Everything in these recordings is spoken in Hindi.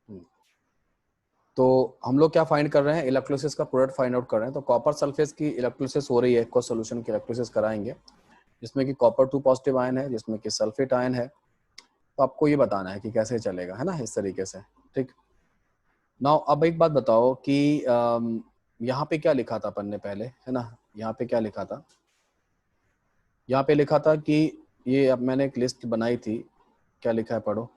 हम्म। तो हम लोग क्या फाइंड कर रहे हैं, इलेक्ट्रोलिसिस का प्रोडक्ट फाइंड आउट कर रहे हैं। तो कॉपर सल्फेट की इलेक्ट्रोलिसिस हो रही है, एक्वस सॉल्यूशन की इलेक्ट्रोलिसिस कराएंगे जिसमें कि कॉपर 2 पॉजिटिव आयन है, जिसमें कि सल्फेट आयन है। तो आपको ये बताना है कि कैसे चलेगा, है ना, इस तरीके से। ठीक। नाउ अब एक बात बताओ कि यहाँ पे क्या लिखा था अपन ने पहले, है ना, यहाँ पे क्या लिखा था, यहाँ पे लिखा था कि ये, अब मैंने एक लिस्ट बनाई थी, क्या लिखा है पढ़ो।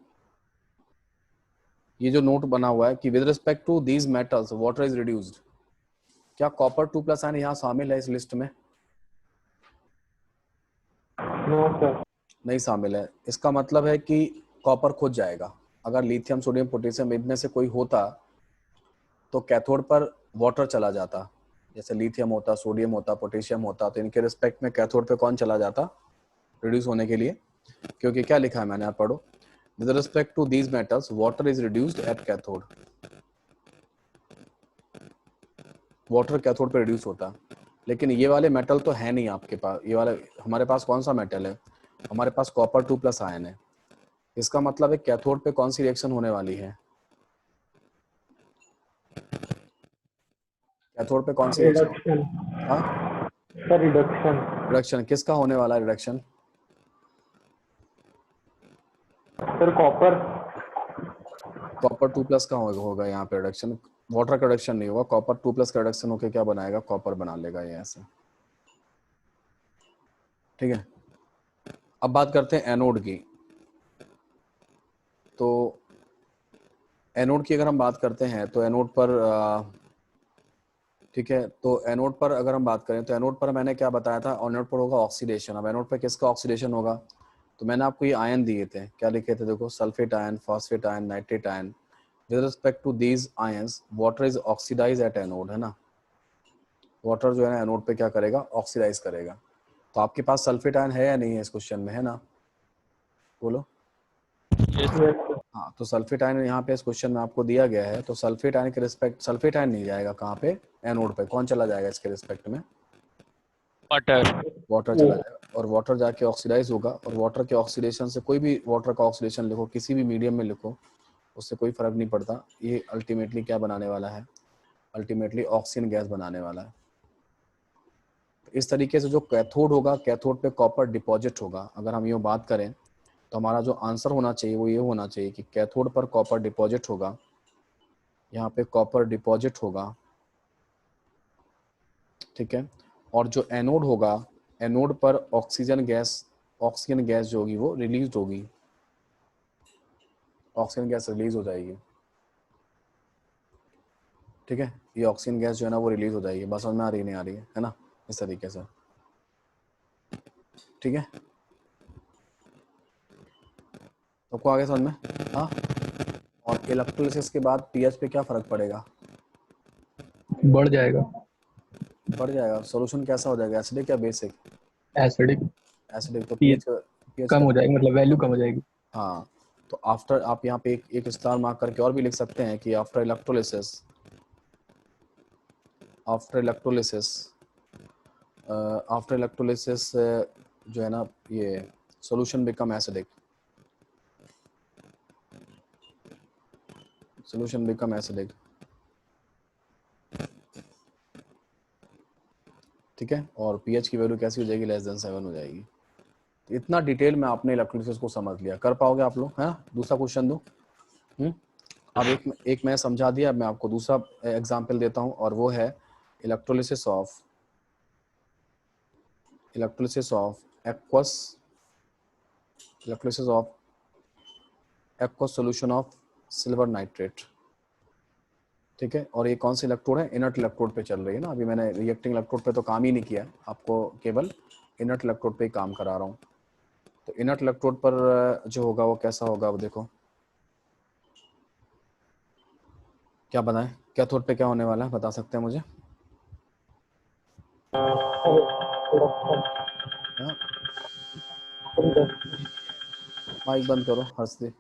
ये जो नोट बना हुआ है कि with respect to these metals water is reduced, क्या कॉपर 2 प्लस आयन यहाँ शामिल है इस लिस्ट में? No sir. नहीं शामिल है। इसका मतलब है कि कॉपर खुद जाएगा। अगर लिथियम सोडियम पोटेशियम इनमें से कोई होता तो कैथोड पर वाटर चला जाता, जैसे लिथियम होता, सोडियम होता, पोटेशियम होता, तो इनके रिस्पेक्ट में कैथोड पे कौन चला जाता, रिड्यूस होने के लिए। क्योंकि क्या लिखा है मैंने, आप पढ़ो। With respect to these metals water is reduced at cathode, water cathode पे रिड्यूस होता है। लेकिन ये वाले मेटल तो है नहीं आपके पास, ये वाले हमारे पास कौन सा मेटल है, हमारे पास कॉपर 2 प्लस आयन है। इसका मतलब है कैथोड पे कौन सी रिएक्शन होने वाली है, कैथोड पे कौन सी रिएक्शन? रिडक्शन हाँ, सर, रिडक्शन। रिडक्शन किसका होने वाला है, reduction? Sir copper. Copper 2 plus का होगा यहाँ पे रिडक्शन, वाटर का रिडक्शन नहीं होगा, कॉपर 2 प्लस का रिडक्शन होकर क्या बनाएगा, कॉपर बना लेगा ये ऐसे। ठीक है। अब बात करते हैं एनोड की। तो एनोड की अगर हम बात करते हैं तो एनोड पर ठीक है, तो एनोड पर अगर हम बात करें तो एनोड पर मैंने क्या बताया था, एनोड पर होगा ऑक्सीडेशन। अब एनोड पर किसका ऑक्सीडेशन होगा, तो मैंने आपको ये आयन दिए थे, क्या लिखे थे देखो, sulphate ion, phosphate ion, nitrate ion. With respect to these ions water is oxidise at anode, है ना। वाटर जो है ना एनोड पे क्या करेगा, ऑक्सीडाइज करेगा। तो आपके पास सल्फेट आयन है या नहीं है इस क्वेश्चन में, है ना, बोलो। हाँ, तो सल्फेट आयन यहाँ पे इस क्वेश्चन में आपको दिया गया है। तो सल्फेट आयन के रिस्पेक्ट, सल्फेट आयन नहीं जाएगा कहाँ पे, एनोड पे। कौन चला जाएगा इसके रिस्पेक्ट में, वाटर। वाटर चला जाएगा। और वाटर जाके ऑक्सीडाइज होगा, और वाटर के ऑक्सीडेशन से, कोई भी वाटर का ऑक्सीडेशन लिखो, किसी भी मीडियम में लिखो, उससे कोई फर्क नहीं पड़ता। ये अल्टीमेटली क्या बनाने वाला है, अल्टीमेटली ऑक्सीजन गैस बनाने वाला है। इस तरीके से जो कैथोड होगा, कैथोड पे कॉपर डिपॉजिट होगा। अगर हम ये बात करें तो हमारा जो आंसर होना चाहिए वो ये होना चाहिए कि कैथोड पर कॉपर डिपॉजिट होगा, यहाँ पे कॉपर डिपॉजिट होगा, ठीक है। और जो एनोड होगा, एनोड पर ऑक्सीजन गैस जो होगी वो रिलीज होगी, ऑक्सीजन गैस रिलीज हो जाएगी, ठीक है। ये ऑक्सीजन गैस जो है ना वो रिलीज हो जाएगी। बस समझ में आ रही नहीं आ रही है ना, इस तरीके से, ठीक है। सबको आगे समझ में, हाँ। और इलेक्ट्रोलिसिस के बाद पीएच पे क्या फर्क पड़ेगा, बढ़ जाएगा। बढ़ जाएगा। सॉल्यूशन कैसा हो जाएगा, एसिडिक या बेसिक? एसिडिक। एसिडिक। तो पीएच पीएच कम का, हो जाएगी, मतलब वैल्यू कम हो जाएगी। हाँ। तो आफ्टर, आप यहाँ पे एक स्टार मार्क करके और भी लिख सकते हैं कि after electrolysis, after electrolysis, after electrolysis जो है ना, ये solution become acidic, solution become acidic, ठीक है। और पीएच की वैल्यू कैसी हो जाएगी, लेस देन 7 हो जाएगी। तो इतना डिटेल में आपने इलेक्ट्रोलिसिस को समझ लिया, कर पाओगे आप लोग, है ना। दूसरा क्वेश्चन दो। अब एक मैं समझा दिया, अब मैं आपको दूसरा एग्जाम्पल देता हूँ, और वो है electrolysis of aqueous, electrolysis of aqueous solution of silver nitrate, ठीक है। और ये कौन सी इलेक्ट्रोड है, इनर्ट इलेक्ट्रोड पे चल रही है ना। अभी मैंने रिएक्टिंग इलेक्ट्रोड पे तो काम ही नहीं किया, आपको केवल इनर्ट इलेक्ट्रोड पे ही काम करा रहा हूँ। तो इनर्ट इलेक्ट्रोड पर जो होगा वो कैसा होगा, वो देखो क्या बनाए, कैथोड पे क्या होने वाला है, बता सकते हैं मुझे? माइक बंद करो हर्षदीप।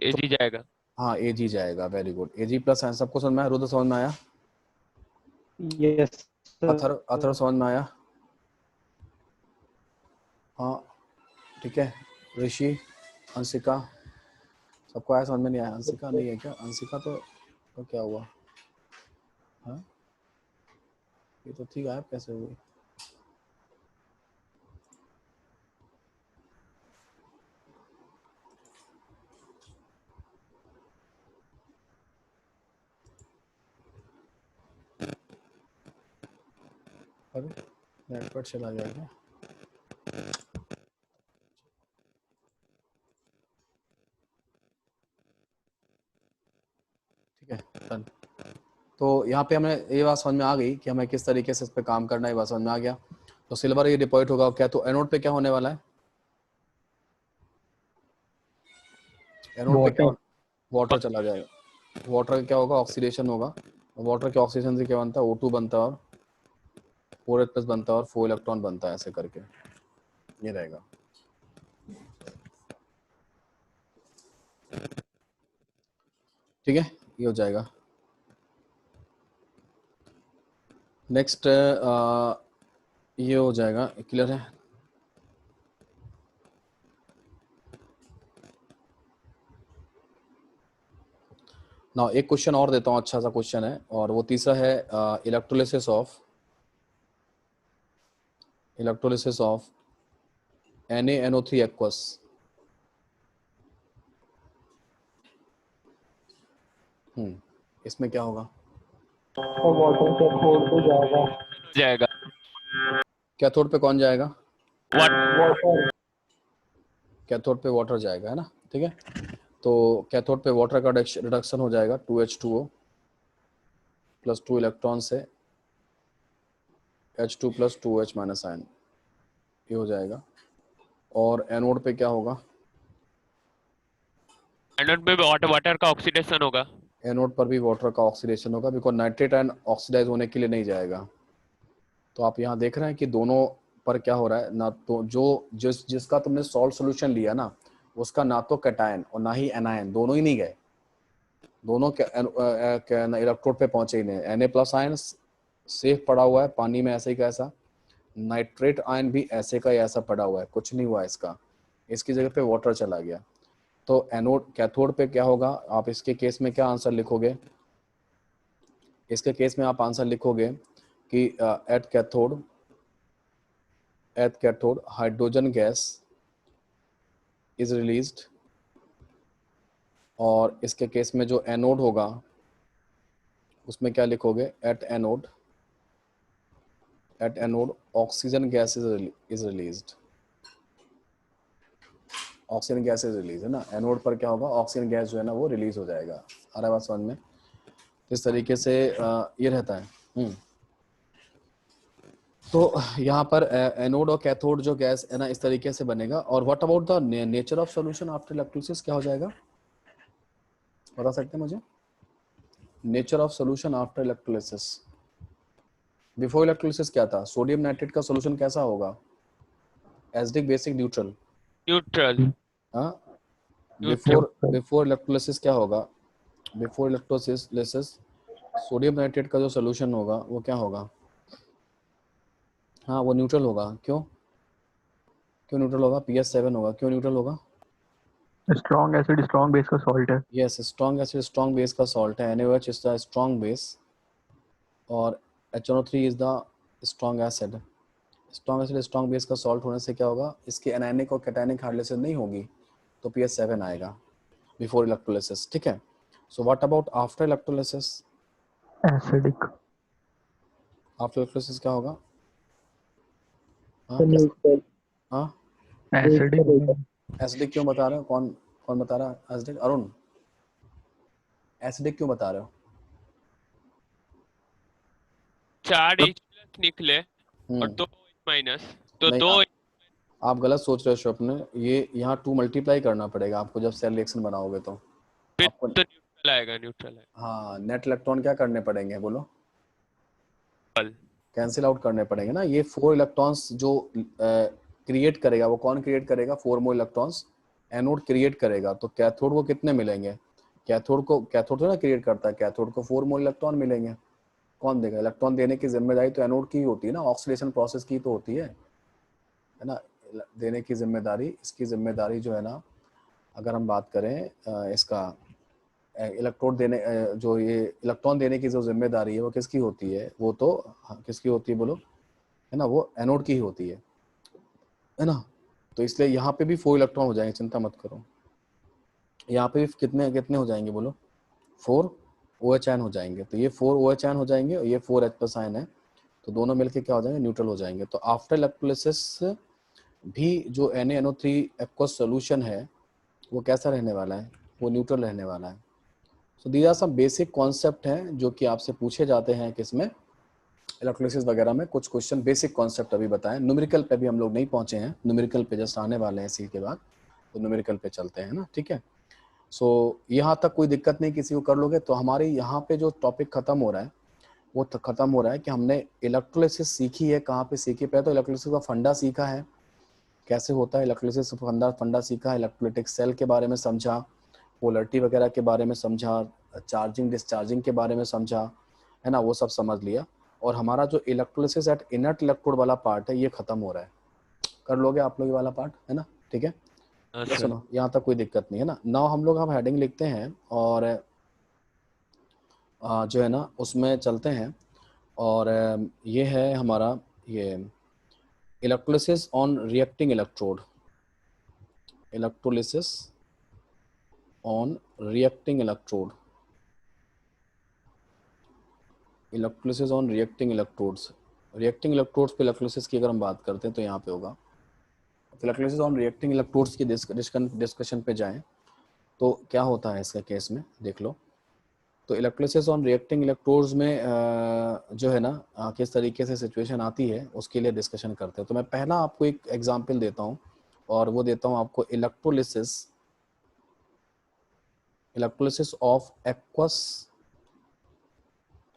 एजी जाएगा। हाँ, एजी जाएगा, वेरी गुड। एजी प्लस है, सबको समझ में आया, रुद्र समझ में आया, यस अथर समझ में आया, हाँ, ठीक है। ऋषि, अंशिका, सबको आया, समझ में नहीं आया? अंशिका नहीं है क्या? अंशिका तो क्या हुआ? हाँ, ये तो ठीक, गायब कैसे हुई? अरे नेटवर्क चला गया क्या? ठीक है, डन। तो यहाँ पे हमें ये बात समझ में आ गई कि हमें किस तरीके से इस पे काम करना है, ये बात समझ में आ गया। तो सिल्वर ये डिपॉजिट होगा क्या? तो एनोड पे क्या होने वाला है? एनोड पे क्या? वाटर। वाटर चला जाएगा। वाटर का क्या होगा? ऑक्सीडेशन होगा। वाटर के ऑक्सीडेशन से क्या बनता है? O2 बनता है और 4H+ बनता है और 4 इलेक्ट्रॉन बनता है, ऐसे करके ये रहेगा। ठीक है, ये हो जाएगा। नेक्स्ट ये हो जाएगा, क्लियर है? ना एक क्वेश्चन और देता हूँ, अच्छा सा क्वेश्चन है, और वो तीसरा है इलेक्ट्रोलिसिस ऑफ NaNO3 एक्वस। इसमें क्या होगा? तो वाटर का खोल तो जाएगा। जाएगा। कैथोड पे कौन जाएगा? वाटर कैथोड पे वाटर जाएगा, है ना? ठीक है, तो कैथोड पे वाटर का रिडक्शन हो जाएगा 2H2O प्लस 2 इलेक्ट्रॉन से H2 plus 2H minus ion, ये हो जाएगा। और एनोड पे क्या होगा? एनोड पे वाटर का ऑक्सीडेशन होगा। एनोड पर भी वाटर का ऑक्सीडेशन होगा, बिकॉज नाइट्रेट आयन ऑक्सीडाइज होने के लिए नहीं जाएगा। तो आप यहाँ देख रहे हैं कि दोनों पर क्या हो रहा है ना, तो जिसका तुमने सॉल्ट सोल्यूशन लिया ना, उसका ना तो कैटायन और ना ही एनायन, दोनों ही नहीं गए। दोनों इलेक्ट्रोड पे पहुंचे ही नहीं। Na+ आयन सेफ पड़ा हुआ है पानी में, ऐसे ही कैसा। नाइट्रेट आयन भी ऐसे का ऐसा पड़ा हुआ है, कुछ नहीं हुआ इसका, इसकी जगह पे वाटर चला गया। तो एनोड कैथोड पे क्या होगा? आप इसके केस में क्या आंसर लिखोगे? इसके केस में आप आंसर लिखोगे कि at cathode hydrogen gas is released, और इसके केस में जो एनोड होगा उसमें क्या लिखोगे? At anode oxygen gas is released. Oxygen gas is release, है ना? एनोड पर क्या होगा? ऑक्सीजन गैस जो है ना वो रिलीज हो जाएगा। आ रहा है बात समझ में? इस तरीके से ये रहता है। तो यहाँ पर एनोड और कैथोड जो गैस है ना, इस तरीके से बनेगा। और what about the nature of solution after electrolysis, क्या हो जाएगा? बता सकते हैं मुझे? Nature of solution after electrolysis. Before electrolysis क्या था? सोडियम नाइट्रेट का सॉल्यूशन कैसा होगा? Acidic, basic, neutral? न्यूट्रल। हाँ, न्यूट्रल। बिफोर इलेक्ट्रोलिसिस क्या होगा? बिफोर इलेक्ट्रोलिसिस सोडियम नाइट्रेट का जो सॉल्यूशन होगा वो क्या होगा? हाँ, वो न्यूट्रल होगा। क्यों न्यूट्रल होगा? PS7 होगा। क्यों न्यूट्रल होगा? स्ट्रॉन्ग एसिड स्ट्रॉन्ग बेस का सॉल्ट है। Yes, strong acid strong base का सॉल्ट है। NaOH is the strong base और HNO3 is the strong acid. Strong acid strong base का सॉल्ट होने से क्या होगा? इसकी एनायनिक और कैटायनिक हाइड्रोलाइसिस नहीं होगी, तो PS7 आएगा बिफोर इलेक्ट्रोलिसिस। ठीक है, so what about after electrolysis? Acidic. After electrolysis क्या होगा? हाँ तो न्यूट्रल हाँ, एसिडिक। एसिडिक क्यों बता रहे हो? कौन कौन बता रहा है एसिडिक? अरुण, एसिडिक क्यों बता रहे हो? 4 H प्लस निकले और हम्म 2 H माइनस, तो नहीं, 2 आप गलत सोच रहे हो स्वप्न। ये यहाँ 2 मल्टीप्लाई करना पड़ेगा आपको जब सेल रिएक्शन बनाओगे तो फिर आपको। तो न्यूट्रल आएगा। न्यूट्रल है। हाँ, नेट इलेक्ट्रॉन क्या करने पड़ेंगे बोलो? Equal। कैंसिल आउट करने पड़ेंगे ना। ये 4 इलेक्ट्रॉन्स जो क्रिएट करेगा, वो कौन क्रिएट करेगा? 4 मोर इलेक्ट्रॉन्स एनोड क्रिएट करेगा। तो कैथोड को कितने मिलेंगे? कैथोड तो ना क्रिएट करता है, कैथोड को 4 मोर इलेक्ट्रॉन मिलेंगे। कौन देगा? इलेक्ट्रॉन देने की जिम्मेदारी तो एनोड की ही होती है ना, ऑक्सीडेशन प्रोसेस की तो होती है ना। देने की जिम्मेदारी, इसकी जिम्मेदारी जो है ना अगर हम बात करें इसका इलेक्ट्रोड देने जो ये इलेक्ट्रॉन देने की जो जिम्मेदारी है वो किसकी होती है, वो तो किसकी होती है बोलो, है ना, वो एनोड की ही होती है ना। तो इसलिए यहाँ पे भी 4 इलेक्ट्रॉन हो जाएंगे, चिंता मत करो। यहाँ पे भी कितने कितने हो जाएंगे बोलो, 4 OH आयन हो जाएंगे। तो ये 4 OH आयन हो जाएंगे और ये 4 H+ आयन है, तो दोनों मिलके क्या हो जाएंगे, न्यूट्रल हो जाएंगे। तो आफ्टर इलेक्ट्रोलिसिस भी जो NaNO3 एक्वस सोल्यूशन है वो कैसा रहने वाला है, वो न्यूट्रल रहने वाला है। So these are some basic concept हैं जो कि आपसे पूछे जाते हैं किसमें, इलेक्ट्रोलिसिस वगैरह में। कुछ क्वेश्चन बेसिक कॉन्सेप्ट अभी बताएं। न्यूमेरिकल पे भी हम लोग नहीं पहुंचे हैं, न्यूमेरिकल पे जस्ट आने वाले हैं इसी के बाद, तो न्यूमेरिकल पे चलते हैं ना, ठीक है। सो यहाँ तक कोई दिक्कत नहीं, किसी को कर लोगे। तो हमारे यहाँ पे जो टॉपिक खत्म हो रहा है वो खत्म हो रहा है कि हमने इलेक्ट्रोलिसिस सीखी है, कहाँ पे सीखी। पहले तो इलेक्ट्रोलिसिस का फंडा सीखा है, कैसे होता है इलेक्ट्रोलिसिस, फंडा सीखा, इलेक्ट्रोलाइटिक सेल के बारे में समझा, पोलरिटी वगैरह के बारे में समझा, चार्जिंग डिस्चार्जिंग के बारे में समझा, है ना, वो सब समझ लिया। और हमारा जो इलेक्ट्रोलिसिस एट इनर्ट इलेक्ट्रोड वाला पार्ट है ये खत्म हो रहा है। कर लोगे आप लोग ये वाला पार्ट, है ना, ठीक है। ये सुनो, यहाँ तक कोई दिक्कत नहीं है ना। नाउ हम लोग हम हेडिंग लिखते हैं और जो है ना उसमें चलते हैं। और ये है हमारा ये electrolysis on reacting electrode, electrolysis on reacting electrode, electrolysis on reacting electrodes. Reacting electrodes पे इलेक्ट्रोलिसिस की अगर हम बात करते हैं तो यहाँ पे होगा। इलेक्ट्रोलिसिस ऑन रिएक्टिंग इलेक्ट्रोड्स की डिस्कशन पे जाएं तो क्या होता है इसका केस में देख लो। तो इलेक्ट्रोलिसिस ऑन रिएक्टिंग इलेक्ट्रोड्स में जो है ना किस तरीके से सिचुएशन आती है उसके लिए डिस्कशन करते हैं। तो मैं पहला आपको एक एग्जांपल देता हूँ और वो देता हूँ आपको electrolysis of aqueous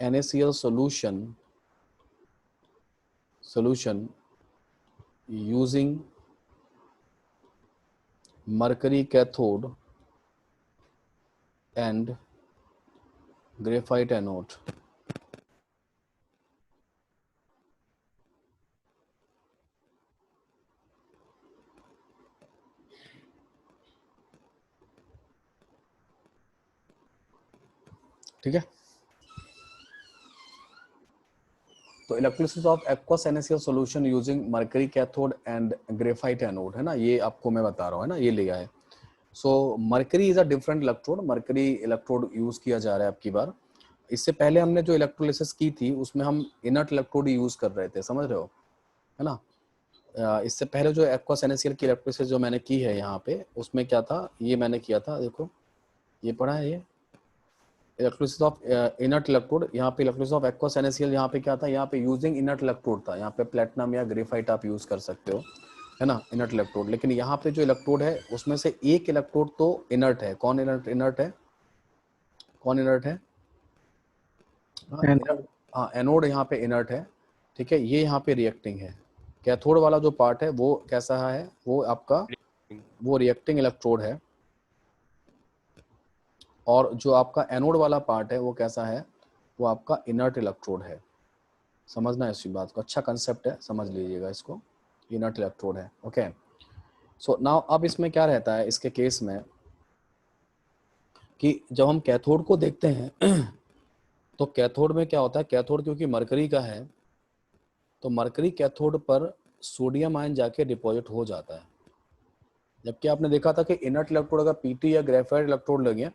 NaCl solution using mercury cathode and graphite anode। ठीक है, तो electrolysis of aqueous NaCl solution using mercury cathode and graphite anode, है ना, ये आपको मैं बता रहा हूँ, है ना, ये लिया है। So mercury is a different electrode, mercury electrode use किया जा रहा है आपकी बार। इससे पहले हमने जो इलेक्ट्रोलिसिस की थी उसमें हम इनर्ट इलेक्ट्रोड यूज कर रहे थे, समझ रहे हो, है ना। इससे पहले जो एक्वस NaCl की इलेक्ट्रोलिसिस जो मैंने की है यहाँ पे, उसमें क्या था, ये मैंने किया था, देखो ये पढ़ा है, ये इलेक्ट्रोलिसिस ऑफ इनर्ट इलेक्ट्रोड। यहाँ पे इलेक्ट्रोलिसिस ऑफ एक्वस NaCl, यहाँ पे क्या था, यहाँ पे यूजिंग इनर्ट इलेक्ट्रोड था, यहाँ पे प्लेटिनम या ग्रेफाइट आप यूज कर सकते हो, है ना, इनर्ट इलेक्ट्रोड। लेकिन यहाँ पे जो इलेक्ट्रोड है उसमें से एक इलेक्ट्रोड तो इनर्ट है। कौन इनर्ट है, कौन इनर्ट है, हाँ एनोड यहाँ पे इनर्ट है, ठीक है। ये यहाँ पे रिएक्टिंग है। कैथोड वाला जो पार्ट है वो कैसा है, वो आपका वो रिएक्टिंग इलेक्ट्रोड है। और जो आपका एनोड वाला पार्ट है वो कैसा है, वो आपका इनर्ट इलेक्ट्रोड है। समझना है इसी बात को, अच्छा कंसेप्ट है, समझ लीजिएगा इसको, इनर्ट इलेक्ट्रोड है। ओके, सो नाउ अब इसमें क्या रहता है इसके केस में कि जब हम कैथोड को देखते हैं तो कैथोड में क्या होता है, कैथोड क्योंकि मरकरी का है तो मरकरी कैथोड पर सोडियम आयन जाके डिपॉजिट हो जाता है। जबकि आपने देखा था कि इनर्ट इलेक्ट्रोड अगर पीटी या ग्रेफाइट इलेक्ट्रोड लगे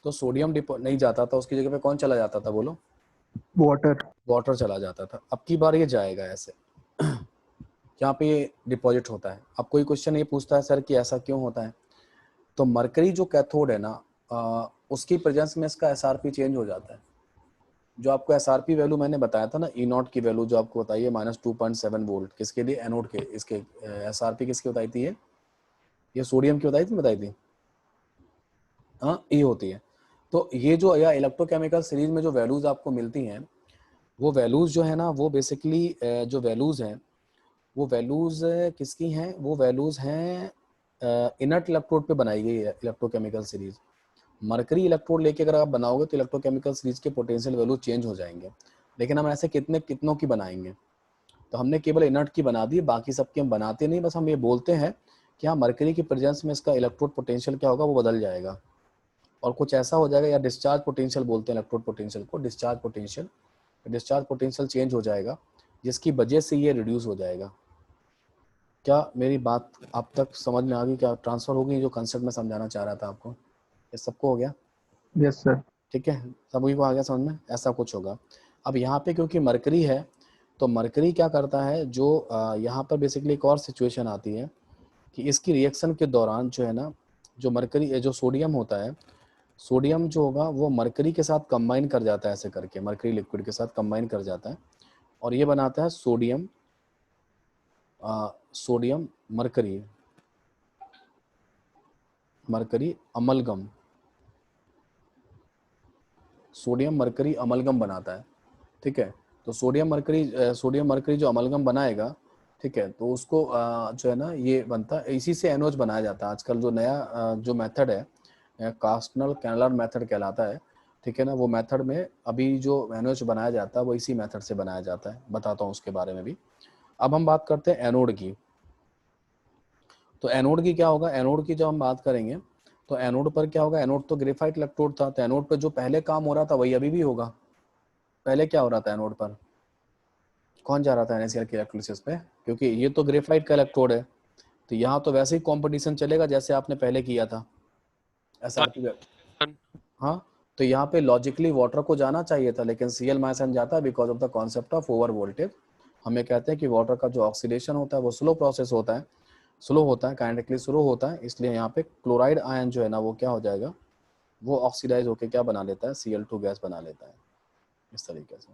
तो सोडियम नहीं जाता था, उसकी जगह पे कौन चला जाता था बोलो, वाटर चला जाता था। अब की बार ये जाएगा ऐसे यहाँ पे ये डिपॉजिट होता है। अब कोई क्वेश्चन ये पूछता है सर कि ऐसा क्यों होता है, तो मरकरी जो कैथोड है ना उसकी प्रेजेंस में इसका SRP चेंज हो जाता है। जो आपको SRP वैल्यू मैंने बताया था ना, E0 की वैल्यू जो आपको बताइए -2.7 वोल्ट, किसके लिए, एनोड के। इसके SRP किसकी बताई थी, ये सोडियम की बताई थी, हाँ ये होती है। तो ये जो या इलेक्ट्रोकेमिकल सीरीज में जो वैल्यूज आपको मिलती हैं वो वैल्यूज जो है ना वो बेसिकली जो वैल्यूज हैं वो वैल्यूज किसकी हैं, वो वैल्यूज हैं इनर्ट इलेक्ट्रोड पे बनाई गई है इलेक्ट्रोकेमिकल सीरीज। मरकरी इलेक्ट्रोड लेके अगर आप बनाओगे तो इलेक्ट्रोकेमिकल सीरीज के पोटेंशियल वैल्यू चेंज हो जाएंगे। लेकिन हम ऐसे कितनों की बनाएंगे, तो हमने केवल इनर्ट की बना दी, बाकी सबकी हम बनाते नहीं, बस हम ये बोलते हैं कि हाँ मरकरी की प्रेजेंस में इसका इलेक्ट्रोड पोटेंशियल क्या होगा, वो बदल जाएगा और कुछ ऐसा हो जाएगा, या डिस्चार्ज पोटेंशियल बोलते हैं इलेक्ट्रोड पोटेंशियल को, डिस्चार्ज पोटेंशियल चेंज हो जाएगा जिसकी वजह से ये रिड्यूस हो जाएगा। क्या मेरी बात आप तक समझ में आ गई, क्या ट्रांसफर हो गई जो कंसेप्ट में समझाना चाह रहा था आपको? ये सबको हो गया? Yes, sir. ठीक है, सभी को आ गया समझ में? ऐसा कुछ होगा। अब यहाँ पे क्योंकि मरकरी है तो मरकरी क्या करता है, जो यहाँ पर बेसिकली एक और सिचुएशन आती है कि इसकी रिएक्शन के दौरान जो है ना, जो मरकरी जो सोडियम होता है, सोडियम जो होगा वो मरकरी के साथ कंबाइन कर जाता है, ऐसे करके मरकरी लिक्विड के साथ कंबाइन कर जाता है और ये बनाता है sodium sodium mercury mercury amalgam, sodium mercury amalgam बनाता है। ठीक है, तो सोडियम मरकरी जो अमलगम बनाएगा, ठीक है, तो उसको जो है ना ये बनता है, इसी से एनोच बनाया जाता है। आजकल जो नया जो मेथड है कास्टनल कैनलर मेथड कहलाता है, ठीक है ना, वो मेथड में अभी जो एनोच बनाया जाता है वो इसी मेथड से बनाया जाता है, बताता हूँ उसके बारे में भी। अब हम बात करते हैं एनोड की। तो एनोड की क्या होगा, एनोड की जब हम बात करेंगे तो एनोड पर क्या होगा, एनोड तो ग्रेफाइट इलेक्ट्रोड था, तो एनोड पर जो पहले काम हो रहा था वही अभी भी होगा। पहले क्या हो रहा था एनोड पर, कौन जा रहा था NaCl के इलेक्ट्रोलिसिस पे, क्योंकि ये तो ग्रेफाइट का इलेक्ट्रोड है तो यहाँ तो वैसे ही कंपटीशन चलेगा जैसे आपने पहले किया था SR2। हाँ, तो यहाँ पे लॉजिकली वाटर को जाना चाहिए था लेकिन Cl माइनस जाता है because of the concept of over voltage. हमें कहते हैं कि वाटर का जो ऑक्सीडेशन होता है वो स्लो प्रोसेस होता है, स्लो होता है, काइनेटिकली स्लो होता है, इसलिए यहाँ पे क्लोराइड आयन जो है ना वो क्या हो जाएगा, वो ऑक्सीडाइज होकर क्या बना लेता है, Cl2 गैस बना लेता है, इस तरीके से,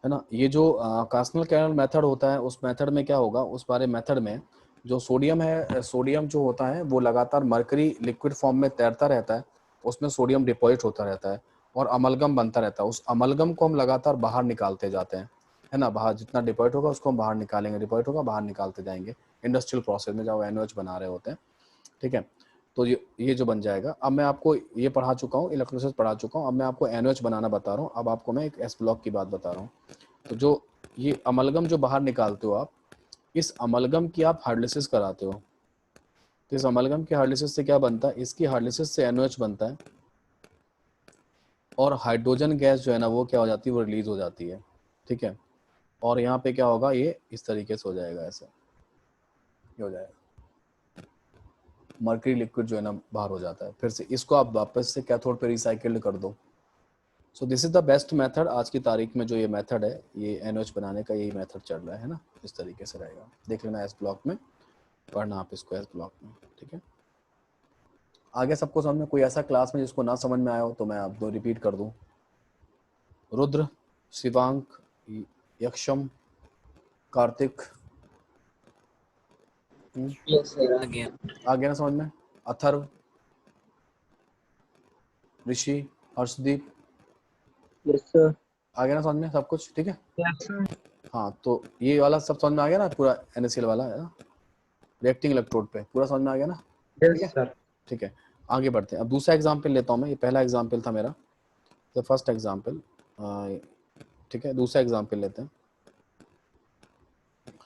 है ना। ये जो कास्नल कैनल मेथड होता है उस मेथड में क्या होगा, उस बारे मेथड में जो सोडियम है, सोडियम जो होता है वो लगातार मरकरी लिक्विड फॉर्म में तैरता रहता है, उसमें सोडियम डिपॉजिट होता रहता है और अमलगम बनता रहता है। उस अमलगम को हम लगातार बाहर निकालते जाते हैं, है ना, बाहर जितना डिपॉजिट होगा उसको हम बाहर निकालेंगे, डिपॉजिट होगा बाहर निकालते जाएंगे इंडस्ट्रियल प्रोसेस में जब NaOH बना रहे होते हैं। ठीक है, तो ये जो बन जाएगा, अब मैं आपको ये पढ़ा चुका हूँ, इलेक्ट्रोलिसिस पढ़ा चुका हूँ, अब मैं आपको NaOH बनाना बता रहा हूँ। अब आपको मैं एक S ब्लॉक की बात बता रहा हूँ। तो जो ये अमलगम जो बाहर निकालते हो आप, इस अमलगम की आप हाइड्रोलिसिस कराते हो, तो इस अमलगम के हाइड्रोलिसिस से क्या बनता है, इसकी हाइड्रोलिसिस से NaOH बनता है और हाइड्रोजन गैस जो है ना वो क्या हो जाती है, वो रिलीज हो जाती है। ठीक है, और यहाँ पे क्या होगा, ये इस तरीके से हो जाएगा, ऐसे ये हो जाएगा, मर्करी लिक्विड जो है ना बाहर हो जाता है, फिर से इसको आप वापस से कैथोड पे रिसाइकिल्ड कर दो। So this is the best method आज की तारीख में, जो ये मेथड है, ये NaOH बनाने का यही मेथड चल रहा है ना, इस तरीके से रहेगा, देख लेना S ब्लॉक में, पढ़ना आप इसको S ब्लॉक में। ठीक है, आगे सबको समझ में, कोई ऐसा क्लास में जिसको ना समझ में आया हो तो मैं आपको रिपीट कर दूं। रुद्र, शिवांक, यक्षम, कार्तिक, आ गया। आ गया ना समझ में? अथर्व, ऋषि, हर्षदीप, यस सर। आ गया ना समझ में सब कुछ? ठीक है, यस सर। हाँ, तो ये वाला सब समझ में आ गया ना, पूरा NaCl वाला है ना, रिएक्टिंग इलेक्ट्रोड पे पूरा समझ में आ गया ना? ठीक यस है, सर। ठीक है, आगे बढ़ते हैं। अब दूसरा एग्जाम्पल लेता हूँ मैं, ये पहला एग्जाम्पल था मेरा, तो फर्स्ट एग्जाम्पल, ठीक है, दूसरा एग्जाम्पल लेते हैं।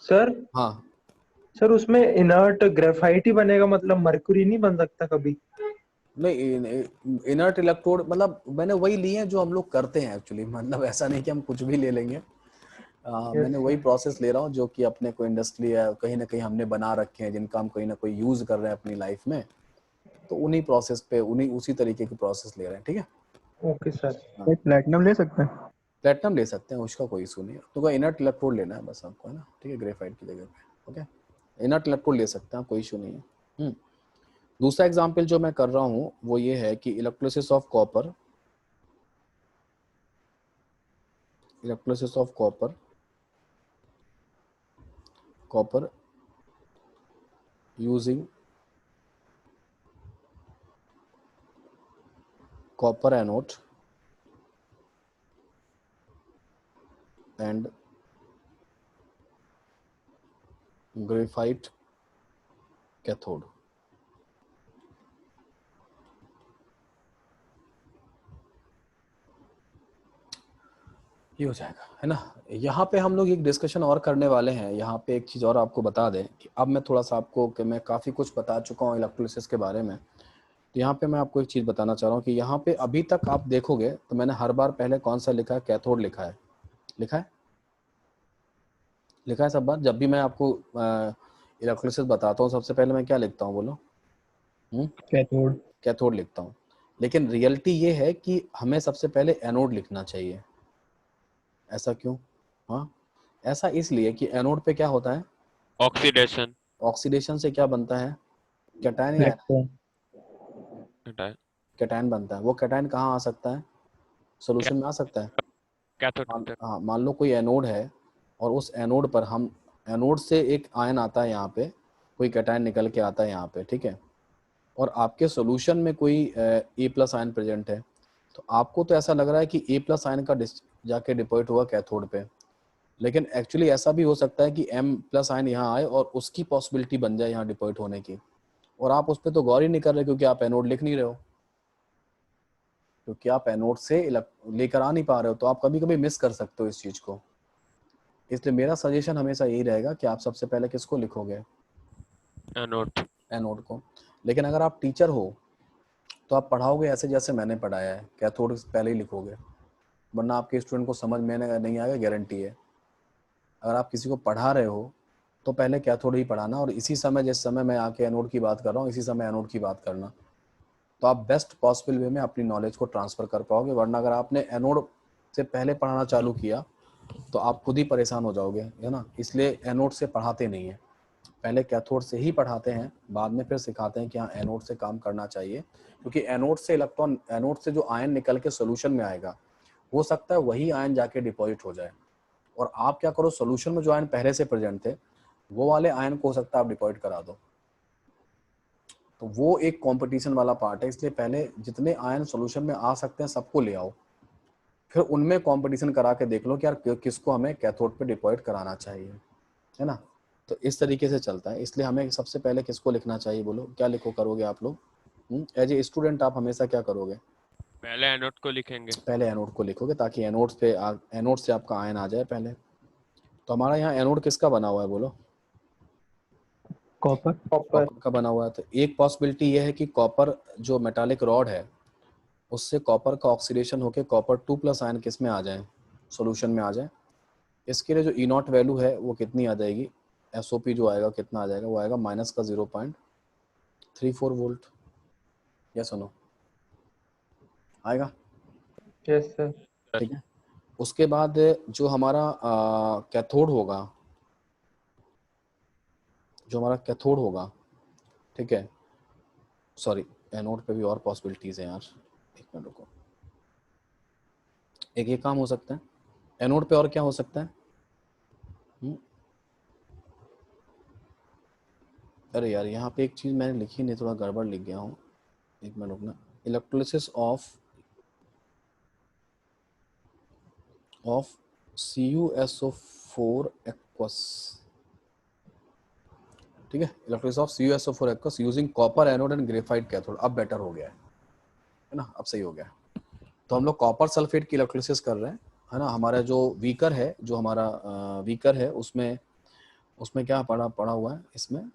सर हाँ, सर उसमें इनर्ट ग्रेफाइट ही बनेगा, मतलब मरकुरी नहीं बन सकता कभी? नहीं, इनर्ट इलेक्ट्रोड मतलब मैंने वही लिए हैं जो हम लोग करते हैं एक्चुअली, मतलब ऐसा नहीं कि हम कुछ भी ले लेंगे। यस मैंने वही प्रोसेस ले रहा हूँ जो कि अपने को इंडस्ट्री है कहीं ना कहीं हमने बना रखे हैं, जिनका हम कहीं ना कोई यूज कर रहे हैं अपनी लाइफ में, तो उन्हीं प्रोसेस पे उसी तरीके की प्रोसेस ले रहे हैं। ठीक है, ओके सर। भाई प्लेटिनम ले सकते हैं? प्लेटिनम ले सकते हैं, उसका कोई इशू नहीं है, तो इनर्ट इलेक्ट्रोड लेना है बस आपको, है ना, ठीक है, ग्रेफाइट की जगह पे। ओके, इनर्ट इलेक्ट्रोड ले सकते हैं, कोई इशू नहीं है। दूसरा एग्जाम्पल जो मैं कर रहा हूँ वो ये है कि electrolysis of copper, electrolysis of copper using copper anode and graphite cathode। ये हो जाएगा, है ना। यहाँ पे हम लोग एक डिस्कशन और करने वाले हैं। यहाँ पे एक चीज़ और आपको बता दें कि अब मैं थोड़ा सा आपको, कि मैं काफ़ी कुछ बता चुका हूँ इलेक्ट्रोलिसिस के बारे में, तो यहाँ पे मैं आपको एक चीज़ बताना चाह रहा हूँ कि यहाँ पे अभी तक आप देखोगे तो मैंने हर बार पहले कौन सा लिखा है, कैथोड लिखा है, लिखा है, लिखा है सब बार। जब भी मैं आपको इलेक्ट्रोलिसिस बताता हूँ सबसे पहले मैं क्या लिखता हूँ, बोलो? कैथोड। कैथोड लिखता हूँ। लेकिन रियलिटी ये है कि हमें सबसे पहले एनोड लिखना चाहिए। ऐसा क्यों? हाँ, ऐसा इसलिए कि एनोड पे क्या होता है, ऑक्सीडेशन। ऑक्सीडेशन से क्या बनता है, कैटायन या इलेक्ट्रॉन। कैटायन बनता है। वो कैटायन कहाँ आ सकता है, सोल्यूशन में आ सकता है। कैथोड। हाँ, मान लो कोई एनोड है और उस एनोड पर हम, एनोड से एक आयन आता है यहाँ पे, कोई कैटायन निकल के आता है यहाँ पे, ठीक है, और आपके सॉल्यूशन में कोई ए प्लस आयन प्रेजेंट है, तो आपको तो ऐसा लग रहा है कि ए प्लस आयन का जाके डिपॉजिट हुआ कैथोड पे, लेकिन एक्चुअली ऐसा भी हो सकता है कि एम प्लस आयन यहाँ आए और उसकी पॉसिबिलिटी बन जाए यहाँ डिपॉजिट होने की, और आप उस पर तो गौर ही नहीं कर रहे क्योंकि आप एनोड लिख नहीं रहे हो, क्योंकि आप एनोड से लेकर आ नहीं पा रहे हो, तो आप कभी कभी मिस कर सकते हो इस चीज़ को। इसलिए मेरा सजेशन हमेशा यही रहेगा कि आप सबसे पहले किसको लिखोगे, एनोड। एनोड को। लेकिन अगर आप टीचर हो तो आप पढ़ाओगे ऐसे जैसे मैंने पढ़ाया है, कैथोड पहले ही लिखोगे, वरना आपके स्टूडेंट को समझ में नहीं आएगा, गारंटी है। अगर आप किसी को पढ़ा रहे हो तो पहले कैथोड ही पढ़ाना, और इसी समय, जिस समय मैं आके एनोड की बात कर रहा हूँ इसी समय एनोड की बात करना, तो आप बेस्ट पॉसिबल वे में अपनी नॉलेज को ट्रांसफ़र कर पाओगे। वरना अगर आपने एनोड से पहले पढ़ाना चालू किया तो आप खुद ही परेशान हो जाओगे, है ना। इसलिए एनोड से पढ़ाते नहीं हैं, पहले कैथोड से ही पढ़ाते हैं, बाद में फिर सिखाते हैं कि हाँ एनोड से काम करना चाहिए, क्योंकि एनोड से इलेक्ट्रॉन, एनोड से जो आयन निकल के सोल्यूशन में आएगा, हो सकता है वही आयन जाके डिपॉजिट हो जाए, और आप क्या करो, सोल्यूशन में जो आयन पहले से प्रेजेंट थे वो वाले आयन को हो सकता है आप डिपॉजिट करा दो। तो वो एक कंपटीशन वाला पार्ट है, इसलिए पहले जितने आयन सोल्यूशन में आ सकते हैं सबको ले आओ, फिर उनमें कंपटीशन करा के देख लो कि यार किसको हमें कैथोड पे डिपॉजिट कराना चाहिए, है ना। तो इस तरीके से चलता है। इसलिए हमें सबसे पहले किसको लिखना चाहिए, बोलो क्या लिखो करोगे आप लोग? एज ए स्टूडेंट आप हमेशा क्या करोगे, पहले एनोड को लिखेंगे। पहले एनोड को लिखोगे, ताकि एनोड पे एनोड से आपका आयन आ जाए पहले। तो हमारा यहाँ एनोड किसका बना हुआ है, बोलो? कॉपर। कॉपर। कॉपर का बना हुआ है। तो एक पॉसिबिलिटी ये है कि कॉपर जो मेटालिक रॉड है उससे कॉपर का ऑक्सीडेशन होकर कॉपर 2+ आयन किस में आ जाए, सोल्यूशन में आ जाए। इसके लिए जो ई नॉट वैल्यू है वो कितनी आ जाएगी, SOP जो आएगा कितना आ जाएगा, वो आएगा -0.34 वोल्ट। या सुनो, आएगा, यस सर। ठीक है। उसके बाद जो हमारा कैथोड होगा, जो हमारा कैथोड होगा, ठीक है, सॉरी एनोड पे भी और पॉसिबिलिटीज हैं यार, एक मिनट रुको। एक ये काम हो सकता है एनोड पे, और क्या हो सकता है? अरे यार यहाँ पे एक चीज़ मैंने लिखी नहीं, थोड़ा गड़बड़ लिख गया हूँ, एक मिनट रुकना। इलेक्ट्रोलिसिस ऑफ CuSO4 एक्वस, ठीक है, electrolysis of CuSO4 aqueous using copper anode and graphite cathode. अब बेटर हो गया है ना, अब सही हो गया। तो हम लोग कॉपर सल्फेट की इलेक्ट्रोलिसिस कर रहे हैं, है ना। हमारा जो वीकर है, जो हमारा वीकर है, उसमें उसमें क्या पड़ा हुआ है इसमें,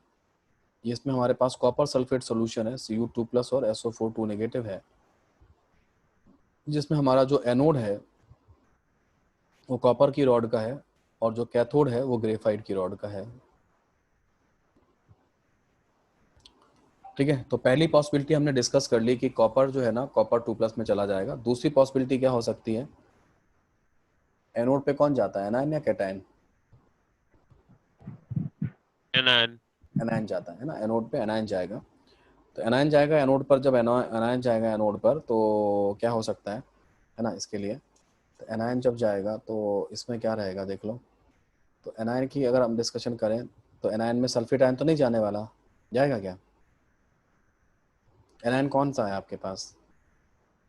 इसमें हमारे पास कॉपर सल्फेट सोल्यूशन है, Cu2+ और SO4 नेगेटिव है, जिसमें हमारा जो एनोड है वो कॉपर की रॉड का है, और जो कैथोड है वो ग्रेफाइट की रॉड का है, ठीक है। तो पहली पॉसिबिलिटी हमने डिस्कस कर ली कि कॉपर जो है ना, कॉपर 2+ में चला जाएगा। दूसरी पॉसिबिलिटी क्या हो सकती है, एनोड पे कौन जाता है, एनायन या कैटायन? एनायन। एनायन जाता है ना, एनोड पे एनायन जाएगा। तो एनायन जाएगा एनोड पर, जब एनायन जाएगा एनोड पर तो क्या हो सकता है ना, इसके लिए तो एनायन जब जाएगा तो इसमें क्या रहेगा देख लो। तो एनायन की अगर हम डिस्कशन करें तो एनायन में सल्फेट आयन तो नहीं जाने वाला, जाएगा क्या? एनायन कौन सा है आपके पास?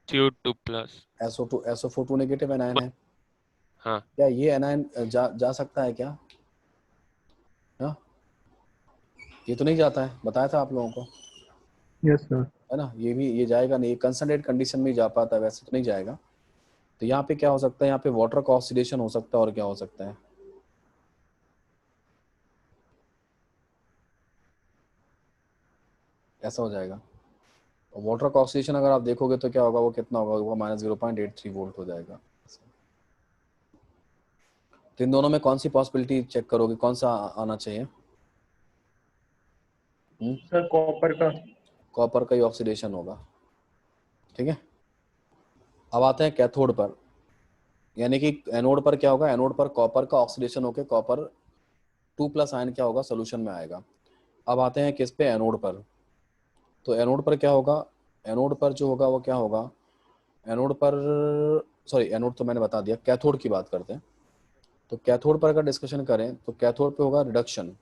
Cu2+। SO4 नेगेटिव एनायन है। हाँ। क्या ये एनायन जा सकता है क्या? हाँ, ये तो नहीं जाता है, बताया था आप लोगों को, यस सर। है ना। ये भी, ये जाएगा नहीं, ये कंसंट्रेट कंडीशन में ही जा पाता है, वैसे तो नहीं जाएगा। तो यहाँ पे क्या हो सकता है, यहाँ पे वाटर का ऑक्सीडेशन हो सकता है, और क्या हो सकता है, ऐसा हो जाएगा। और वाटर का ऑक्सीडेशन अगर आप देखोगे तो क्या होगा, वो कितना होगा, वो -0.83 वोल्ट हो जाएगा। तो इन दोनों में कौन सी पॉसिबिलिटी चेक करोगे, कौन सा आना चाहिए? सर कॉपर का। कॉपर का ही ऑक्सीडेशन होगा, ठीक है। अब आते हैं कैथोड पर, यानी कि एनोड पर क्या होगा, एनोड पर कॉपर का ऑक्सीडेशन होकर कॉपर 2+ आयन क्या होगा, सोल्यूशन में आएगा। अब आते हैं किस पे, एनोड पर। तो एनोड पर क्या होगा, एनोड पर जो होगा वो क्या होगा, एनोड पर, सॉरी एनोड तो मैंने बता दिया, कैथोड की बात करते हैं। तो कैथोड पर अगर डिस्कशन करें तो कैथोड पे होगा रिडक्शन।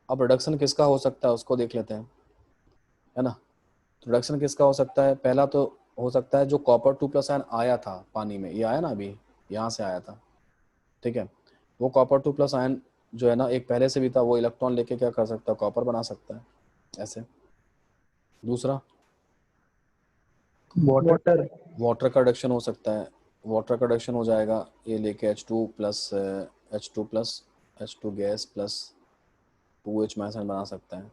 अब रिडक्शन किसका हो सकता है उसको देख लेते हैं, है ना। तो रिडक्शन किसका हो सकता है, पहला तो हो सकता है जो कॉपर 2+ आयन आया था पानी में, ये आया ना अभी, यहाँ से आया था, ठीक है। वो कॉपर 2+ आयन जो है ना, एक पहले से भी था, वो इलेक्ट्रॉन लेके क्या कर सकता है, कॉपर बना सकता है ऐसे। दूसरा वाटर। वाटर का रिडक्शन हो सकता है, वाटर का रिडक्शन हो जाएगा, ये लेके H2 gas plus 2H minus बना सकता है।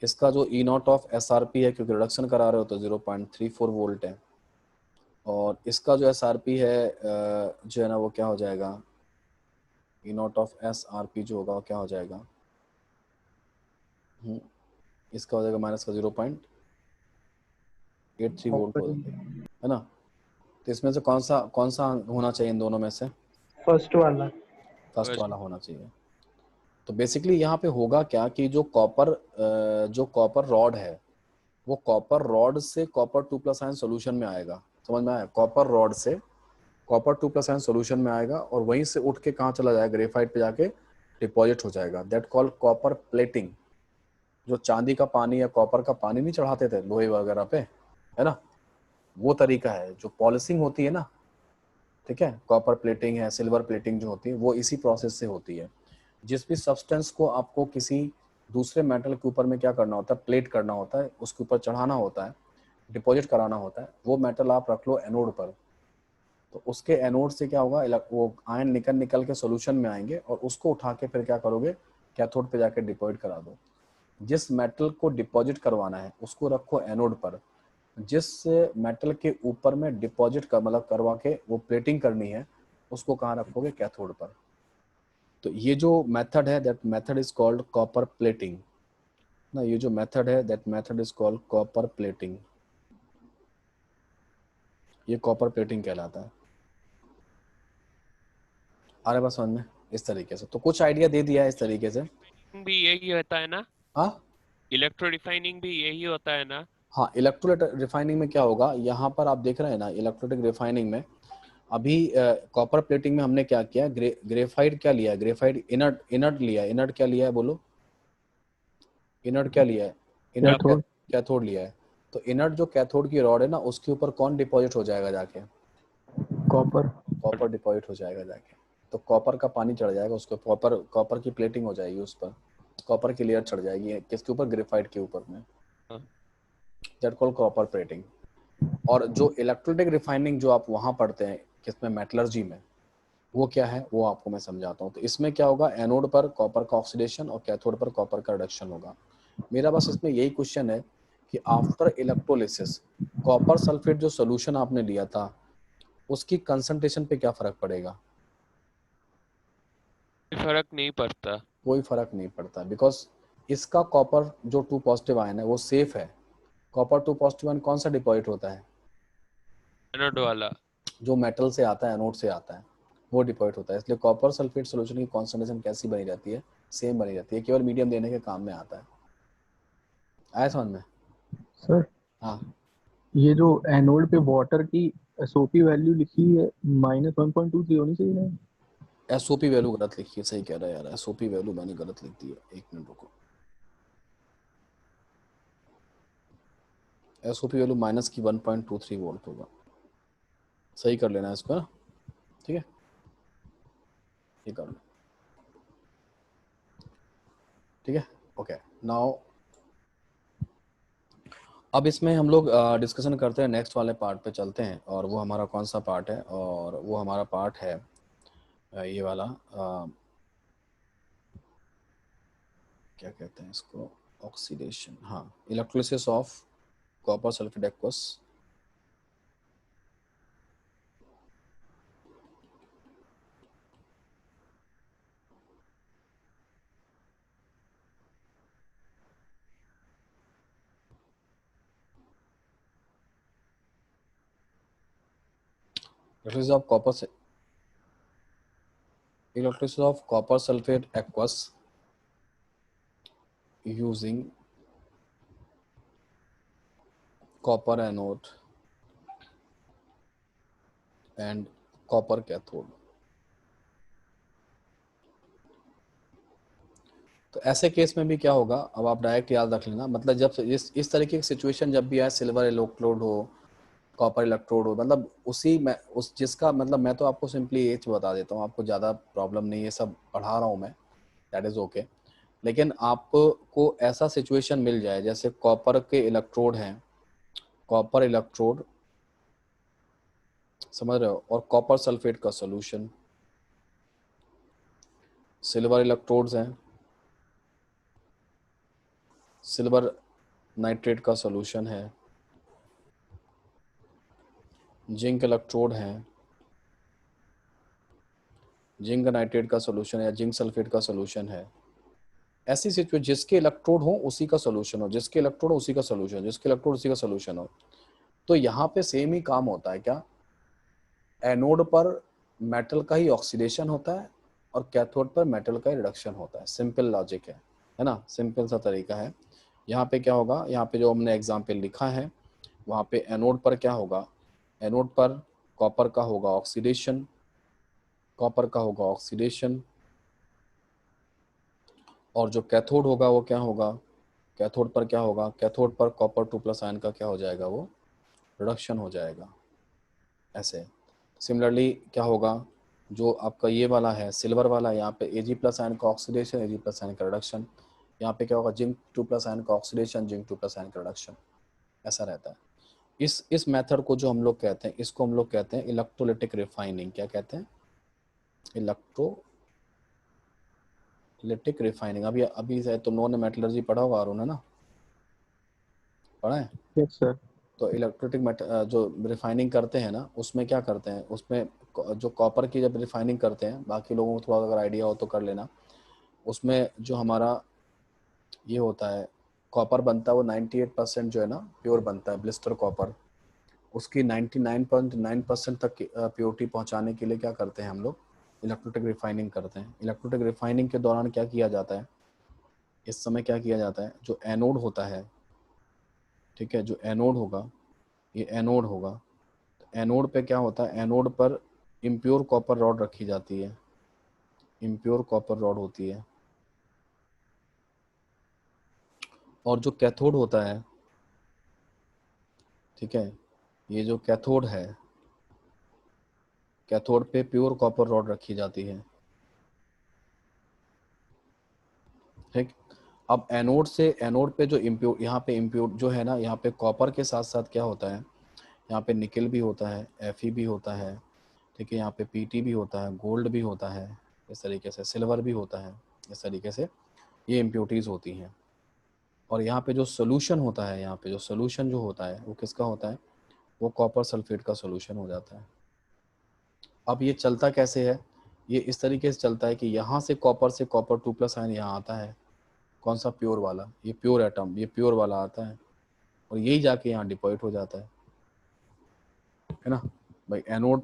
इसका जो E0 ऑफ SRP है, क्योंकि रिडक्शन करा रहे हो तो 0.34 वोल्ट है। और इसका जो SRP है जो है ना, वो क्या हो जाएगा, E0 ऑफ SRP जो होगा वो क्या हो जाएगा, इसका हो जाएगा माइनस का 0.83 वोल्ट हो जाएगा, है ना। तो इसमें से कौन सा होना चाहिए इन दोनों में से, फर्स्ट वाला। फर्स्ट वाला होना चाहिए। तो बेसिकली यहाँ पे होगा क्या कि जो कॉपर रॉड है, वो कॉपर रॉड से कॉपर 2+ आयन सोल्यूशन में आएगा, समझ में आया, कॉपर रॉड से कॉपर 2+ आयन सोल्यूशन में आएगा, और वहीं से उठ के कहाँ चला जाएगा, ग्रेफाइट पे जाके डिपॉजिट हो जाएगा। That called copper plating. जो चांदी का पानी या कॉपर का पानी नहीं चढ़ाते थे लोहे वगैरह पे, है ना, वो तरीका है जो पॉलिशिंग होती है ना, ठीक है। कॉपर प्लेटिंग है, सिल्वर प्लेटिंग जो होती है, वो इसी प्रोसेस से होती है। जिस भी सब्सटेंस को आपको किसी दूसरे मेटल के ऊपर में क्या करना होता है, प्लेट करना होता है, उसके ऊपर चढ़ाना होता है, डिपॉजिट कराना होता है, वो मेटल आप रख लो एनोड पर। तो उसके एनोड से क्या होगा, वो आयन निकल निकल के सोल्यूशन में आएंगे, और उसको उठा के फिर क्या करोगे, कैथोड पे जाके डिपॉजिट करा दो। जिस मेटल को डिपॉजिट करवाना है उसको रखो एनोड पर, जिस मेटल के ऊपर में डिपॉजिट कर मतलब करवा के वो प्लेटिंग करनी है, उसको कहाँ रखोगे, कैथोड पर। तो ये जो मेथड है, that method is called copper plating ना, ये जो मेथड है that method is called copper plating, ये कॉपर प्लेटिंग कहलाता है। आ रहा है बस समझ में, इस तरीके से। तो कुछ आइडिया दे दिया है इस तरीके से। भी यही होता है ना, हाँ इलेक्ट्रो रिफाइनिंग भी यही होता है ना। हाँ, इलेक्ट्रोलाइट रिफाइनिंग में क्या होगा, यहाँ पर आप देख रहे हैं ना, इलेक्ट्रोलाइटिक रिफाइनिंग में अभी कॉपर प्लेटिंग में हमने क्या किया, ग्रेफाइट क्या लिया है, ग्रेफाइट इनर्ट लिया है। इनर्ट क्या लिया है बोलो, इनर्ट क्या लिया है, इनर्ट कैथोड। कैथोड लिया है। तो इनर्ट जो कैथोड की रॉड है ना, उसके ऊपर कौन डिपॉजिट हो जाएगा जाके, कॉपर। कॉपर डिपॉजिट हो जाएगा जाके। तो कॉपर का पानी चढ़ जाएगा उसको, कॉपर की प्लेटिंग हो जाएगी उस पर, कॉपर की लेयर चढ़ जाएगी किसके ऊपर, ग्रेफाइट के ऊपर में, हाँ। That called copper plating. और जो इलेक्ट्रोलाइटिक रिफाइनिंग जो आप वहाँ पढ़ते हैं किसमें, मेटलर्जी में, वो क्या है वो आपको मैं समझाता हूँ। तो इसमें क्या होगा, एनोड पर कॉपर का ऑक्सीडेशन और कैथोड पर कॉपर का रिडक्शन होगा। मेरा बस इसमें यही क्वेश्चन है कि आफ्टर इलेक्ट्रोलिसिस कॉपर सल्फेट जो सोल्यूशन आपने लिया था, उसकी कंसंट्रेशन पे क्या फर्क पड़ेगा? कोई फर्क नहीं पड़ता। कोई फर्क नहीं पड़ता, बिकॉज इसका कॉपर जो 2+ आयन है वो सेफ है। कॉपर 2+ आयन कौन सा डिपॉजिट होता है, एनोड वाला। जो मेटल से आता है, एनोड से आता है, वो डिपॉजिट होता है। इसलिए कॉपर सल्फेट सोल्यूशन की कॉन्सेंट्रेशन कैसी बनी रहती है, सेम बनी रहती है, केवल मीडियम देने के काम में आता है। आया समझ में? सर हाँ, ये जो एनोड पे वाटर की एसओपी वैल्यू लिखी है -1.23 होनी चाहिए ना? एसओपी वैल्यू गलत लिखी है, सही कह रहा है यार, एसओपी वैल्यू मैंने गलत लिख दी है, एक मिनट रुको। एसओपी वैल्यू माइनस की 1.23 वोल्ट होगा, सही कर लेना इसको ना, ठीक है, ये कर लो, ठीक है, ओके। नाउ अब इसमें हम लोग डिस्कशन करते हैं, नेक्स्ट वाले पार्ट पे चलते हैं, और वो हमारा कौन सा पार्ट है, और वो हमारा पार्ट है ये वाला क्या कहते हैं इसको, ऑक्सीडेशन, हाँ, electrolysis of copper sulphate aqueous. Electrolysis of copper electrolysis of copper sulfate aqueous using copper anode and copper cathode। तो ऐसे केस में भी क्या होगा, अब आप डायरेक्ट याद रख लेना, मतलब जब इस तरीके की सिचुएशन जब भी आए, सिल्वर इलेक्ट्रोड हो, कॉपर इलेक्ट्रोड हो, मतलब उसी में उस जिसका मतलब, मैं तो आपको सिंपली एज बता देता हूँ, आपको ज़्यादा प्रॉब्लम नहीं है, सब पढ़ा रहा हूँ मैं, दैट इज़ ओके। लेकिन आपको ऐसा सिचुएशन मिल जाए जैसे कॉपर के इलेक्ट्रोड हैं, कॉपर इलेक्ट्रोड, समझ रहे हो, और कॉपर सल्फेट का सॉल्यूशन, सिल्वर इलेक्ट्रोड्स हैं, सिल्वर नाइट्रेट का सॉल्यूशन है, जिंक इलेक्ट्रोड हैं, जिंक नाइट्रेट का सॉल्यूशन है या जिंक सल्फेट का सॉल्यूशन है। ऐसी सिचुएशन जिसके इलेक्ट्रोड हो उसी का सॉल्यूशन हो, जिसके इलेक्ट्रोड हो उसी का सॉल्यूशन, जिसके इलेक्ट्रोड उसी का सॉल्यूशन हो। तो यहाँ पे सेम ही काम होता है क्या, एनोड पर मेटल का ही ऑक्सीडेशन होता है और कैथोड पर मेटल का ही रिडक्शन होता है। सिंपल लॉजिक है ना, सिंपल सा तरीका है। यहाँ पे क्या होगा, यहाँ पे जो हमने एग्जाम्पल लिखा है वहाँ पे एनोड पर क्या होगा, एनोड पर कॉपर का होगा ऑक्सीडेशन, कॉपर का होगा ऑक्सीडेशन, और जो कैथोड होगा वो क्या होगा, कैथोड पर क्या होगा, कैथोड पर कॉपर 2+ आयन का क्या हो जाएगा, वो रिडक्शन हो जाएगा। ऐसे सिमिलरली क्या होगा, जो आपका ये वाला है सिल्वर वाला, यहाँ पे Ag+ आयन का ऑक्सीडेशन, Ag+ आयन का रिडक्शन, यहाँ पे क्या होगा, जिंक 2+ आयन का ऑक्सीडेशन, जिंक 2+ आयन का रिडक्शन, ऐसा रहता है। इस मेथड को जो हम लोग कहते हैं, इसको हम लोग कहते हैं इलेक्ट्रोलिटिक रिफाइनिंग। क्या कहते हैं, इलेक्ट्रोलिटिक रिफाइनिंग। अभी अभी शायद तुम लोगों ने मेटलर्जी पढ़ा होगा अरुण, है ना, पढ़ा है? Yes sir. तो इलेक्ट्रोलिटिक जो रिफाइनिंग करते हैं ना, उसमें क्या करते हैं, उसमें जो कॉपर की जब रिफाइनिंग करते हैं, बाकी लोगों को थोड़ा अगर आइडिया हो तो कर लेना, उसमें जो हमारा ये होता है कॉपर बनता है वो 98% जो है ना प्योर बनता है, ब्लिस्टर कॉपर। उसकी 99.9% तक प्योरिटी पहुंचाने के लिए क्या करते हैं हम लोग, इलेक्ट्रोलिटिक रिफाइनिंग करते हैं। इलेक्ट्रोलिटिक रिफाइनिंग के दौरान क्या किया जाता है, इस समय क्या किया जाता है, जो एनोड होता है, ठीक है, जो एनोड होगा, ये एनोड होगा, तो एनोड पे क्या होता है, एनोड पर इम्प्योर कॉपर रॉड रखी जाती है, इम्प्योर कॉपर रॉड होती है। और जो कैथोड होता है, ठीक है, ये जो कैथोड है, कैथोड पे प्योर कॉपर रॉड रखी जाती है, ठीक। अब एनोड से, एनोड पे जो इम्प्योर, यहाँ पे इम्प्योर जो है ना, यहाँ पे कॉपर के साथ साथ क्या होता है, यहाँ पे निकल भी होता है, Fe भी होता है, ठीक है, यहाँ पे Pt भी होता है, गोल्ड भी होता है, इस तरीके से सिल्वर भी होता है, इस तरीके से ये इम्प्योरिटीज़ होती हैं। और यहाँ पे जो सोल्यूशन होता है, यहाँ पे जो सोल्यूशन जो होता है वो किसका होता है, वो कॉपर सल्फेट का सोल्यूशन हो जाता है। अब ये चलता कैसे है, ये इस तरीके से चलता है कि यहाँ से कॉपर 2+ आयन यहाँ आता है, कौन सा, प्योर वाला, ये प्योर एटम, ये प्योर वाला आता है, और यही जाके यहाँ डिपॉजिट हो जाता है ना भाई। एनोड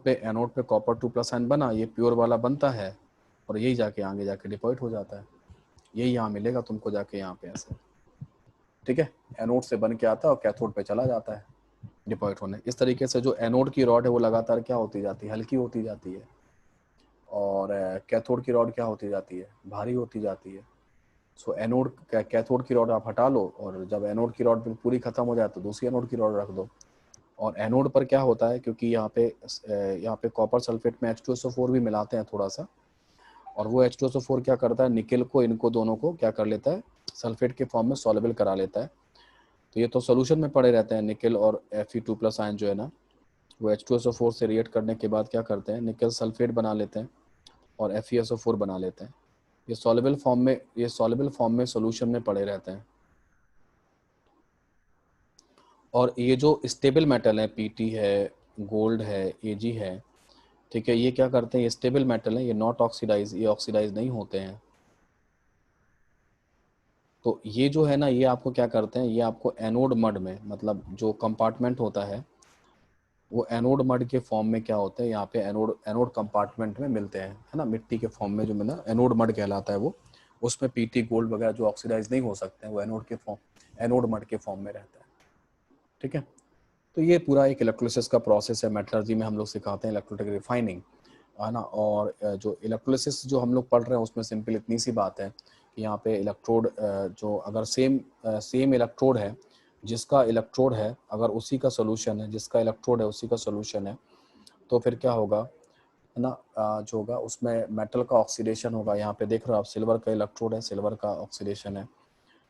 पे कॉपर 2+ आयन बना, ये प्योर वाला बनता है, और यही जाके आगे जाके डिपॉजिट हो जाता है। यही यहाँ मिलेगा तुमको जाके यहाँ पे ऐसे, ठीक है, एनोड से बन के आता है और कैथोड पे चला जाता है डिपॉजिट होने। इस तरीके से जो एनोड की रॉड है वो लगातार क्या होती जाती है, हल्की होती जाती है, और कैथोड की रॉड क्या होती जाती है, भारी होती जाती है। सो एनोड, कैथोड की रॉड आप हटा लो, और जब एनोड की रॉड पूरी खत्म हो जाए तो दूसरी एनोड की रॉड रख दो। और एनोड पर क्या होता है, क्योंकि यहाँ पे कॉपर सल्फेट में H2SO4 भी मिलाते हैं थोड़ा सा, और वो H2SO4 क्या करता है, निकेल को, इनको दोनों को क्या कर लेता है, सल्फेट के फॉर्म में सॉल्युबल करा लेता है। तो ये तो सोल्यूशन में पड़े रहते हैं। निकल और Fe2+ आयन जो है ना, वो H2SO4 से रिएक्ट करने के बाद क्या करते हैं, निकल सल्फेट बना लेते हैं और FeSO4 बना लेते हैं। ये सॉल्युबल फॉर्म में सोल्यूशन में पड़े रहते हैं। और ये जो स्टेबल मेटल है, Pt है, गोल्ड है, Ag है, ठीक है, ये क्या करते हैं, ये स्टेबल मेटल है, ये नॉट ऑक्सीडाइज, ये ऑक्सीडाइज नहीं होते हैं। तो ये जो है ना, ये आपको क्या करते हैं, ये आपको एनोड मड में, मतलब जो कंपार्टमेंट होता है वो एनोड मड के फॉर्म में क्या होता है, यहाँ पे एनोड कंपार्टमेंट में मिलते हैं, है ना, मिट्टी के फॉर्म में जो मिला एनोड मड कहलाता है वो। उसमें Pt गोल्ड वगैरह जो ऑक्सीडाइज नहीं हो सकते हैं वो एनोड मड के फॉर्म में रहता है। ठीक है, तो ये पूरा एक इलेक्ट्रोलिसिस का प्रोसेस है। मेटलर्जी में हम लोग सिखाते हैं इलेक्ट्रोलिटिक रिफाइनिंग, है ना। और जो इलेक्ट्रोलिसिस जो हम लोग पढ़ रहे हैं उसमें सिंपल इतनी सी बात है कि यहाँ पे इलेक्ट्रोड जो अगर सेम इलेक्ट्रोड है, जिसका इलेक्ट्रोड है अगर उसी का सोल्यूशन है, जिसका इलेक्ट्रोड है उसी का सोल्यूशन है, तो फिर क्या होगा, है ना, जो होगा उसमें मेटल का ऑक्सीडेशन होगा। यहाँ पे देख रहे हो आप, सिल्वर का इलेक्ट्रोड है, सिल्वर का ऑक्सीडेशन है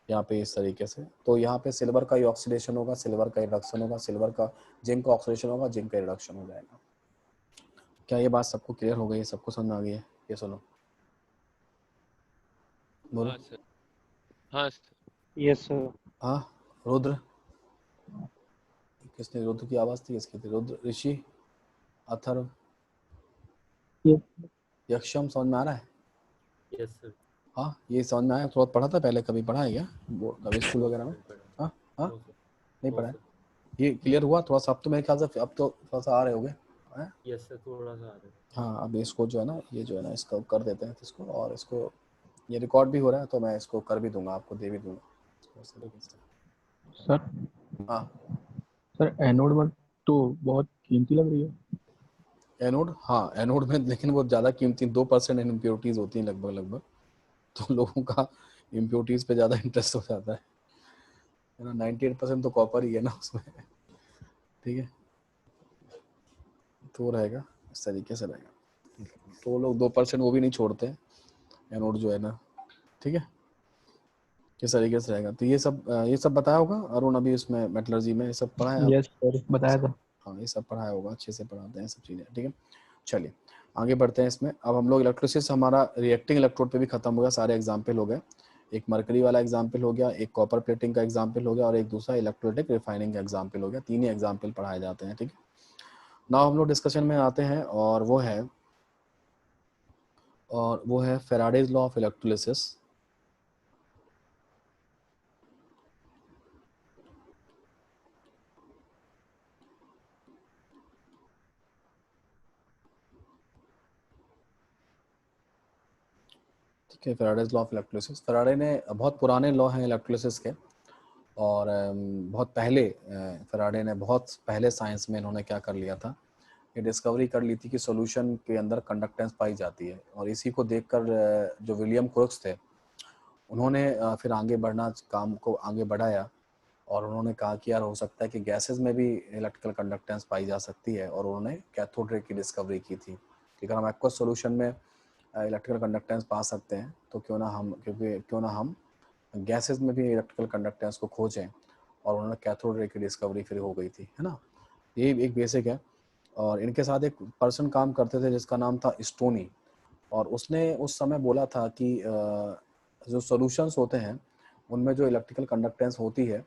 यहाँ पे इस तरीके से। तो यहाँ पे सिल्वर का ही ऑक्सीडेशन होगा, सिल्वर का रिडक्शन होगा, सिल्वर का जिंक का ऑक्सीडेशन होगा, जिंक का रिडक्शन हो जाएगा। क्या ये बात सबको क्लियर हो गई है, सबको समझ में आ गई है? ये सुनो, बोलो। हाँ सर। हाँ सर। Yes sir. हाँ, रुद्र, किसने, रुद्र की आवाज थी, किसकी थी? रुद्र, ऋषि, अथर्व, Yes. यक्षम, समझ में आ रहा है? Yes sir. हाँ, ये समझ में आया? थोड़ा पढ़ा था पहले, कभी पढ़ा है क्या कभी स्कूल वगैरह में? हाँ हाँ, नहीं पढ़ा है? ये क्लियर हुआ थोड़ा सा? अब तो मेरे ख्याल से अब तो थोड़ा सा आ रहे होगे। यस सर, थोड़ा सा आ रहा है। हाँ, अब इसको जो है ना, ये जो है ना, इसको कर देते हैं इसको, और इसको ये रिकॉर्ड भी हो रहा है तो मैं इसको कर भी दूंगा, आपको दे भी दूंगा इस तरीके से। सर हाँ, सर एनोड मड तो बहुत कीमती लग रही है। एनोड, हाँ एनोड में, लेकिन वो ज़्यादा कीमती 2% इम्प्योरिटीज होती हैं लगभग, तो लोगों का इम्प्योरिटीज पे ज़्यादा इंटरेस्ट हो जाता है ना। 98% तो कॉपर ही है ना उसमें। ठीक है, तो रहेगा इस तरीके से रहेगा। तो लोग 2% वो भी नहीं छोड़ते हैं एनोड जो है ना। ठीक है, किस तरीके से रहेगा। तो ये सब बताया होगा अरुण, अभी इसमें मेटलर्जी में ये सब पढ़ा है आप? यस सर, बताया था। हाँ, ये सब पढ़ाया होगा, अच्छे से पढ़ाते हैं सब चीज़ें। ठीक है, चलिए आगे बढ़ते हैं इसमें। अब हम लोग इलेक्ट्रोलिसिस, हमारा रिएक्टिंग इलेक्ट्रोड पे भी खत्म हो गया, सारे एग्जाम्पल हो गए। एक मरकरी वाला एग्जाम्पल हो गया, एक कॉपर प्लेटिंग का एग्जाम्पल हो गया, और एक दूसरा इलेक्ट्रोलिटिक रिफाइनिंग का एग्जाम्पल हो गया। 3 ही एग्जाम्पल पढ़ाए जाते हैं। ठीक है, नाउ हम लोग डिस्कशन में आते हैं, और वो है फेराडेज लॉ ऑफ इलेक्ट्रोलिसिस। ठीक है, Faraday's law of electrolysis, Faraday ने, बहुत पुराने लॉ हैं इलेक्ट्रोलिसिस के, और बहुत पहले फेराडे ने बहुत पहले साइंस में इन्होंने क्या कर लिया था, ये डिस्कवरी कर ली थी कि सॉल्यूशन के अंदर कंडक्टेंस पाई जाती है। और इसी को देखकर जो विलियम क्रोक्स थे, उन्होंने फिर आगे बढ़ना, काम को आगे बढ़ाया, और उन्होंने कहा कि यार हो सकता है कि गैसेस में भी इलेक्ट्रिकल कंडक्टेंस पाई जा सकती है। और उन्होंने कैथोड रे की डिस्कवरी की थी कि अगर हम एक्वस सॉल्यूशन में इलेक्ट्रिकल कंडक्टेंस पा सकते हैं तो क्यों ना हम गैसेस में भी इलेक्ट्रिकल कंडक्टेंस को खोजें। और उन्होंने कैथोड रे की डिस्कवरी फिर हो गई थी, है ना। ये एक बेसिक है। और इनके साथ एक पर्सन काम करते थे जिसका नाम था स्टोनी, और उसने उस समय बोला था कि जो सॉल्यूशंस होते हैं उनमें जो इलेक्ट्रिकल कंडक्टेंस होती है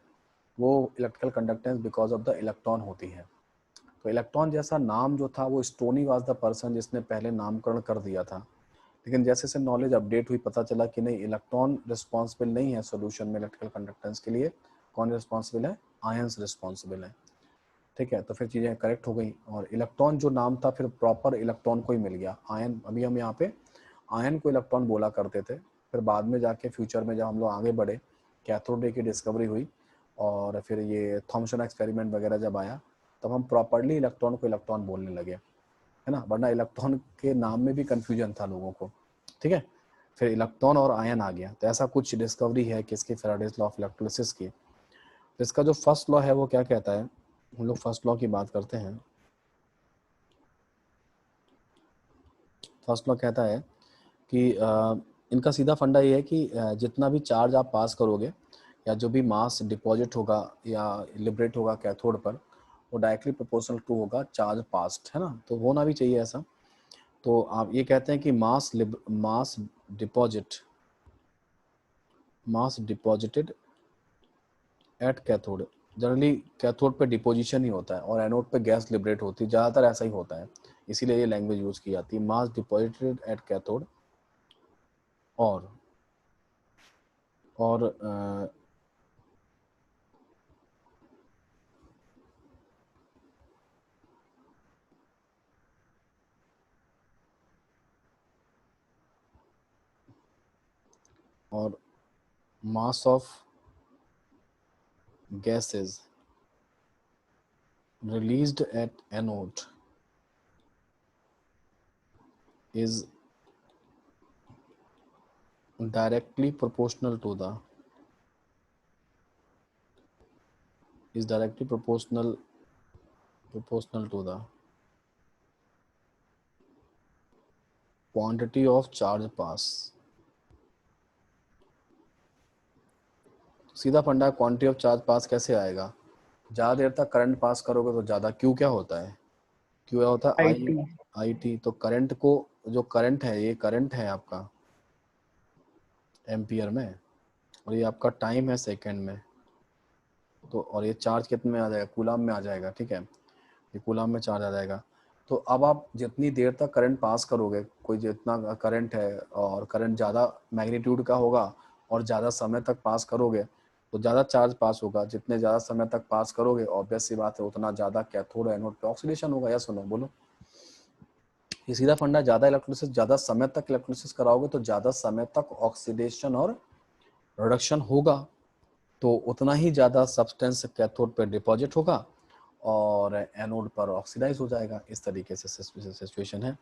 वो electrical conductance because of the electron होती है। तो इलेक्ट्रॉन जैसा नाम जो था, वो स्टोनी वाज द पर्सन जिसने पहले नामकरण कर दिया था। लेकिन जैसे जैसे नॉलेज अपडेट हुई, पता चला कि नहीं, इलेक्ट्रॉन रिस्पॉन्सिबल नहीं है सॉल्यूशन में इलेक्ट्रिकल कंडक्टेंस के लिए। कौन रिस्पॉन्सिबल है? आयंस रिस्पॉन्सिबल है। ठीक है, तो फिर चीज़ें करेक्ट हो गई, और इलेक्ट्रॉन जो नाम था फिर प्रॉपर इलेक्ट्रॉन को ही मिल गया। आयन, अभी हम यहाँ पे आयन को इलेक्ट्रॉन बोला करते थे, फिर बाद में जाके फ्यूचर में जब हम लोग आगे बढ़े, कैथोड रे की डिस्कवरी हुई, और फिर ये थॉमसन एक्सपेरिमेंट वगैरह जब आया, तब हम प्रॉपरली इलेक्ट्रॉन को इलेक्ट्रॉन बोलने लगे, है ना। वरना इलेक्ट्रॉन के नाम में भी कन्फ्यूजन था लोगों को। ठीक है, फिर इलेक्ट्रॉन और आयन आ गया। तो ऐसा कुछ डिस्कवरी है किसकी, फेराडेज लॉ ऑफ इलेक्ट्रोलिसिस की। तो इसका जो फर्स्ट लॉ है वो क्या कहता है, हम लोग फर्स्ट लॉ की बात करते हैं। फर्स्ट लॉ कहता है कि इनका सीधा फंडा ये है कि जितना भी चार्ज आप पास करोगे या जो भी मास डिपॉजिट होगा या लिबरेट होगा कैथोड पर, वो डायरेक्टली प्रोपोर्शनल टू होगा चार्ज पास्ट, है ना। तो होना भी चाहिए ऐसा। तो आप ये कहते हैं कि mass deposited at cathode, generally cathode पे डिपोजिशन ही होता है और एनोड पे गैस लिबरेट होती है, ज़्यादातर ऐसा ही होता है, इसीलिए ये लैंग्वेज यूज की जाती है, मास डिपॉजिटेड एट कैथोड। और और और mass of gases released at anode is directly proportional to the quantity of charge pass। सीधा फंडा, क्वांटिटी ऑफ चार्ज पास कैसे आएगा? ज़्यादा देर तक करंट पास करोगे तो ज़्यादा क्यू क्या होता है? क्यू क्या होता है? IT। I T. तो करंट को, जो करंट है, ये करंट है आपका एम्पियर में, और ये आपका टाइम है सेकेंड में। तो और ये चार्ज कितने में आ जाएगा? कूलम में आ जाएगा, ठीक है, ये कूलम में चार्ज आ जाएगा। तो अब आप जितनी देर तक करंट पास करोगे, कोई जितना करंट है और करंट ज़्यादा मैग्नीट्यूड का होगा और ज़्यादा समय तक पास करोगे तो ज़्यादा चार्ज पास होगा। जितने ज़्यादा समय तक पास करोगे, ऑब्वियस सी बात है, उतना ज़्यादा कैथोड एनोड पे ऑक्सीडेशन होगा। या सुनो, बोलो, ये सीधा फंडा। ज़्यादा इलेक्ट्रोलिसिस, ज़्यादा समय तक इलेक्ट्रोलिसिस कराओगे तो ज़्यादा समय तक ऑक्सीडेशन और रिडक्शन होगा, तो उतना ही ज़्यादा सब्सटेंस कैथोड पे डिपॉजिट होगा और एनोड पर ऑक्सीडाइज हो जाएगा। इस तरीके से सिचुएशन है।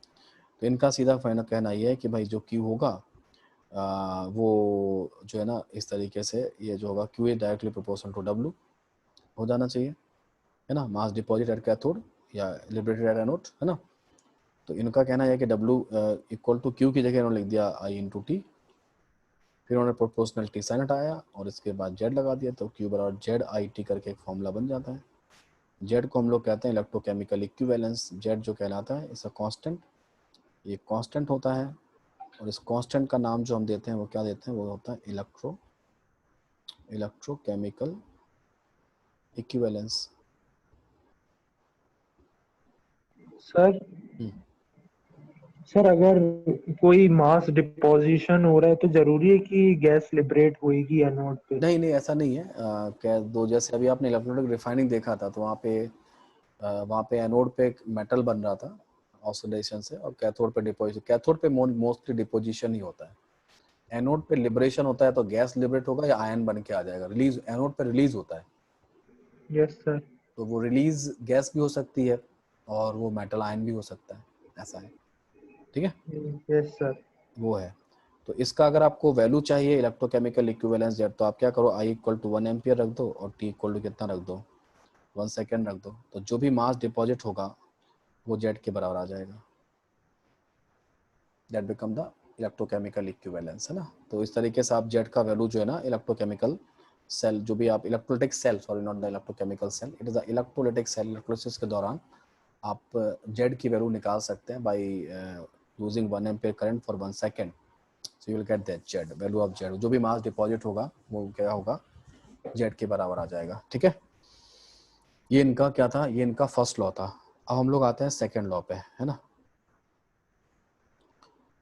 तो इनका सीधा फाइनल कहना ये है कि भाई जो क्यू होगा वो जो है ना, इस तरीके से ये जो होगा Q is directly proportional to W हो जाना चाहिए, है ना, मास डिपॉजिट एट कैथोड या लिबरेटेड एट एनोड, है ना। तो इनका कहना है कि डब्ल्यू इक्वल टू क्यू की जगह इन्होंने लिख दिया आई इंटू टी, फिर उन्होंने प्रोपोर्शनल टी साइन हटाया और इसके बाद जेड लगा दिया, तो क्यू बराबर जेड आई टी करके एक फॉर्मूला बन जाता है। जेड को हम लोग कहते हैं इलेक्ट्रोकेमिकल इक्विवेलेंस। जेड जो कहलाता है इसका कांस्टेंट, ये कांस्टेंट होता है, और इस कांस्टेंट का नाम जो हम देते हैं वो क्या देते हैं? वो होता है इलेक्ट्रोकेमिकल इक्विवेलेंस। सर सर अगर कोई मास डिपोजिशन हो रहा है तो जरूरी है कि गैस लिबरेट होएगी एनोड पे? नहीं नहीं, ऐसा नहीं है। क्या दो, जैसे अभी आपने इलेक्ट्रोनिक रिफाइनिंग देखा था, तो वहाँ पे एनोड पे एक मेटल बन रहा था ऑक्सीडेशन से, और कैथोड पे डिपोजिशन। कैथोड पे मोस्टली डिपोजिशन ही होता है, एनोड पे लिबरेशन होता है। तो गैस लिबरेट होगा या आयन बन के आ जाएगा, रिलीज एनोड पे रिलीज होता है। Yes sir. तो वो रिलीज गैस भी हो सकती है और वो मेटल आयन भी हो सकता है, ऐसा है, ठीक है। Yes sir. वो है। तो इसका अगर आपको वैल्यू चाहिए इलेक्ट्रोकेमिकल इक्विवेलेंस जेड, तो आप क्या करो, आई इक्वल टू 1 एम्पियर रख दो और टी इक्वल टू कितना रख दो, 1 सेकेंड रख दो। तो जो भी मास डिपॉजिट होगा वो जेड के बराबर आ जाएगा। That become the electrochemical equivalence, है ना। तो इस तरीके से आप जेड का वैल्यू जो है ना, इलेक्ट्रोकेमिकल सेल, जो भी आप electrolytic cell, sorry not the electrochemical cell, it is the electrolytic cell, electrolysis के दौरान आप जेड की वैल्यू निकाल सकते हैं by using 1 ampere current for 1 second. So you will get that Z, value of Z. जो भी मास डिपॉजिट होगा वो क्या होगा, जेड के बराबर आ जाएगा, ठीक है। ये इनका क्या था, ये इनका फर्स्ट लॉ था। अब हम लोग आते हैं सेकेंड लॉ पे, है ना।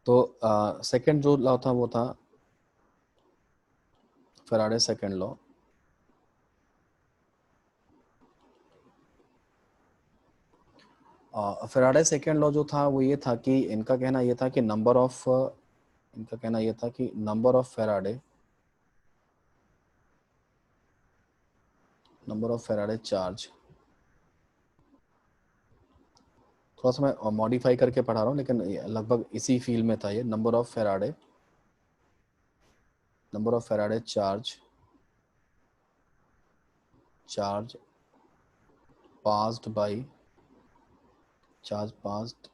तो सेकेंड जो लॉ था वो था Faraday second law. Faraday second law जो था वो ये था कि इनका कहना ये था कि नंबर ऑफ फैराडे चार्ज, थोड़ा सा मैं मॉडिफाई करके पढ़ा रहा हूँ लेकिन लगभग इसी फील्ड में था ये। Number of Faraday charge passed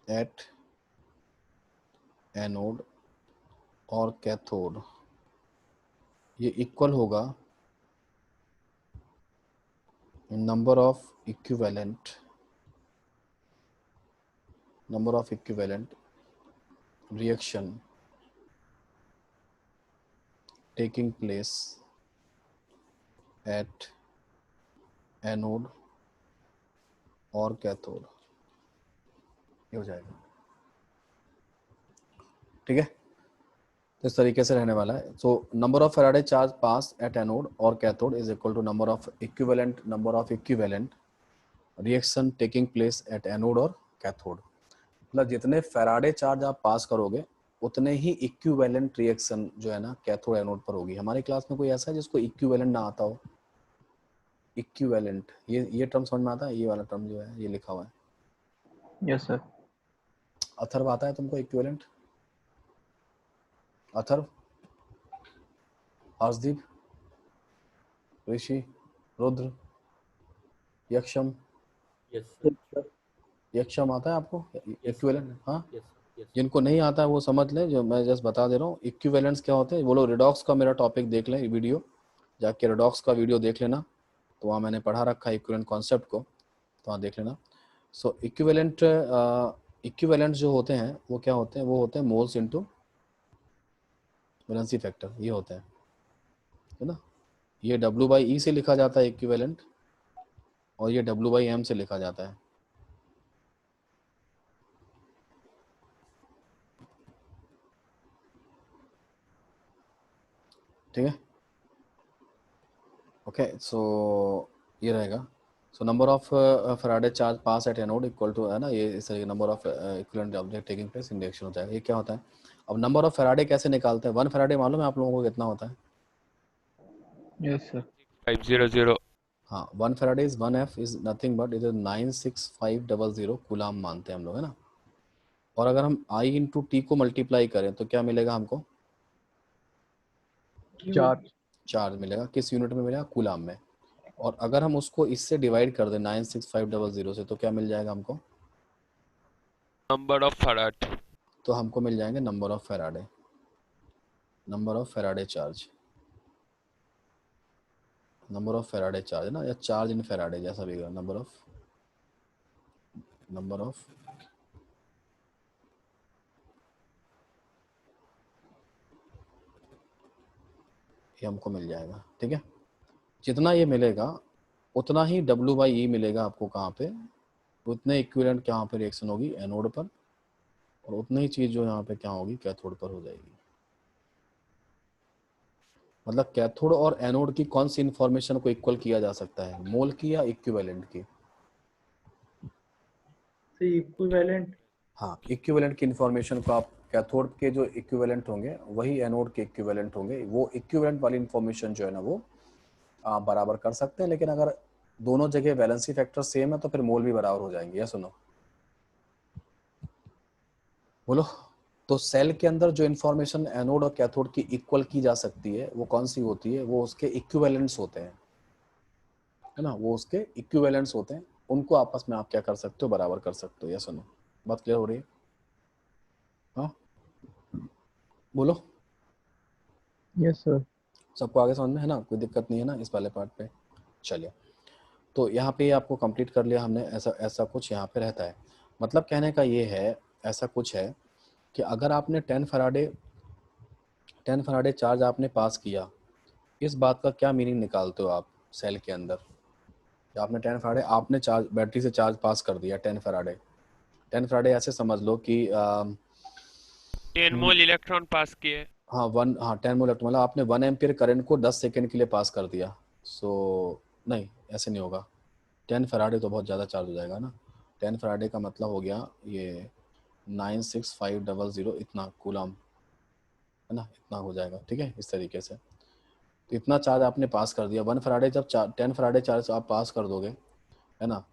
eight anode और कैथोड ये इक्वल होगा number of equivalent reaction taking place at anode और कैथोड ये हो जाएगा। ठीक है, तो इस तरीके से रहने वाला है। So number of Faraday charge pass at anode और cathode is equal to number of equivalent reaction taking place at anode और कैथोड। मतलब जितने फैराडे चार्ज आप पास करोगे उतने ही इक्विवेलेंट रिएक्शन जो है ना कैथोड एनोड पर होगी। हमारी क्लास में कोई ऐसा है जिसको इक्विवेलेंट ना आता हो? इक्विवेलेंट ये टर्म समझ में आता है? ये वाला टर्म जो है ये लिखा हुआ है। Yes sir. अथर्व आता है तुमको इक्विवेलेंट? अथर्व, हर्षदीप, ऋषि, रुद्र, यक्षम? यस यक्षम आता है आपको इक्विवेलेंट? हाँ, यस यस जिनको नहीं आता है वो समझ लें, जो मैं जस्ट बता दे रहा हूँ। इक्विवेलेंट्स क्या होते हैं वो लोग रिडॉक्स का मेरा टॉपिक देख लें, वीडियो जाके रिडॉक्स का वीडियो देख लेना, तो वहाँ मैंने पढ़ा रखा है इक्विवेलेंट कॉन्सेप्ट को, तो वहाँ देख लेना। सो इक्विवेलेंट जो होते हैं वो क्या होते हैं? वो होते हैं मोल्स इनटू वैलेंसी फैक्टर, ये होते हैं, है ना। ये W/E से लिखा जाता है इक्विवेलेंट, और ये W/M से लिखा जाता है। ठीक है, ओके। सो ये रहेगा। So number of Faraday charge pass at anode equal to, है ना, ये इस तरीके number of equivalent object taking place in reaction हो जाएगा। ये क्या होता है? अब नंबर ऑफ फैराडे कैसे निकालते हैं? 1 फैराडे मालूम है आप लोगों को कितना होता है? Yes sir. 500। हाँ, 1 Faraday is 1F is nothing but it is 96500 coulomb मानते हैं हम लोग, है ना। और अगर हम I इंटू टी को मल्टीप्लाई करें तो क्या मिलेगा हमको? चार्ज मिलेगा। किस यूनिट में मिलेगा? कूलाम में। और अगर हम उसको इससे डिवाइड कर दें 96500 से तो क्या मिल जाएगा हमको? Number of farad. तो हमको मिल जाएंगे नंबर ऑफ फैराडे चार्ज, है ना, या चार्ज इन फैराडे जैसा भी होगा। नंबर ऑफ ये हमको मिल जाएगा। ठीक है, जितना ये मिलेगा उतना ही W/E मिलेगा आपको कहाँ पे? उतने इक्विवेलेंट कहाँ पे रिएक्शन होगी? एनोड पर, और उतनी ही चीज जो यहाँ पे क्या होगी? कैथोड पर हो जाएगी। मतलब कैथोड और एनोड की कौन सी इंफॉर्मेशन को इक्वल किया जा सकता है? मोल की या इक्विवेलेंट की? इक्विवेलेंट। हाँ, इक्विवेलेंट की इंफॉर्मेशन को आप कैथोड के जो इक्विवेलेंट होंगे वही एनोड के इक्विवेलेंट होंगे। वो इक्विवेलेंट वाली इंफॉर्मेशन जो है ना वो आप बराबर कर सकते हैं, लेकिन अगर दोनों जगह वैलेंसी फैक्टर सेम है तो फिर मोल भी बराबर हो जाएंगे। या सुनो, बोलो। तो सेल के अंदर जो इंफॉर्मेशन एनोड और कैथोड की इक्वल की जा सकती है वो कौन सी होती है? वो उसके इक्विवेलेंट्स होते हैं, है ना। वो उसके इक्विवेलेंट्स होते हैं, उनको आपस में आप क्या कर सकते हो? बराबर कर सकते हो। या सुनो, बात क्लियर हो रही है? हाँ, बोलो। Yes sir. सबको आगे समझ में है ना? कोई दिक्कत नहीं है ना इस वाले पार्ट पे? चलिए, तो यहाँ पे आपको कंप्लीट कर लिया हमने। ऐसा कुछ यहाँ पे रहता है। मतलब कहने का ये है, ऐसा कुछ है कि अगर आपने 10 फराडे चार्ज आपने पास किया, इस बात का क्या मीनिंग निकालते हो आप सेल के अंदर? कि आपने 10 फराडे आपने चार्ज बैटरी से चार्ज पास कर दिया। 10 फराडे ऐसे समझ लो कि 10 मोल इलेक्ट्रॉन पास किए। हाँ 10 मोल इलेक्ट्रॉन, मतलब आपने 1 एम्पियर करंट को 10 सेकेंड के लिए पास कर दिया। सो नहीं, ऐसे नहीं होगा। 10 फराडे तो बहुत ज़्यादा चार्ज हो जाएगा ना। 10 फराडे का मतलब हो गया ये 96500 इतना कूलम, है ना, इतना हो जाएगा। ठीक है, इस तरीके से। तो इतना चार्ज आपने पास कर दिया। 1 फराडे जब 10 फराडे चार्ज आप पास कर दोगे, है ना,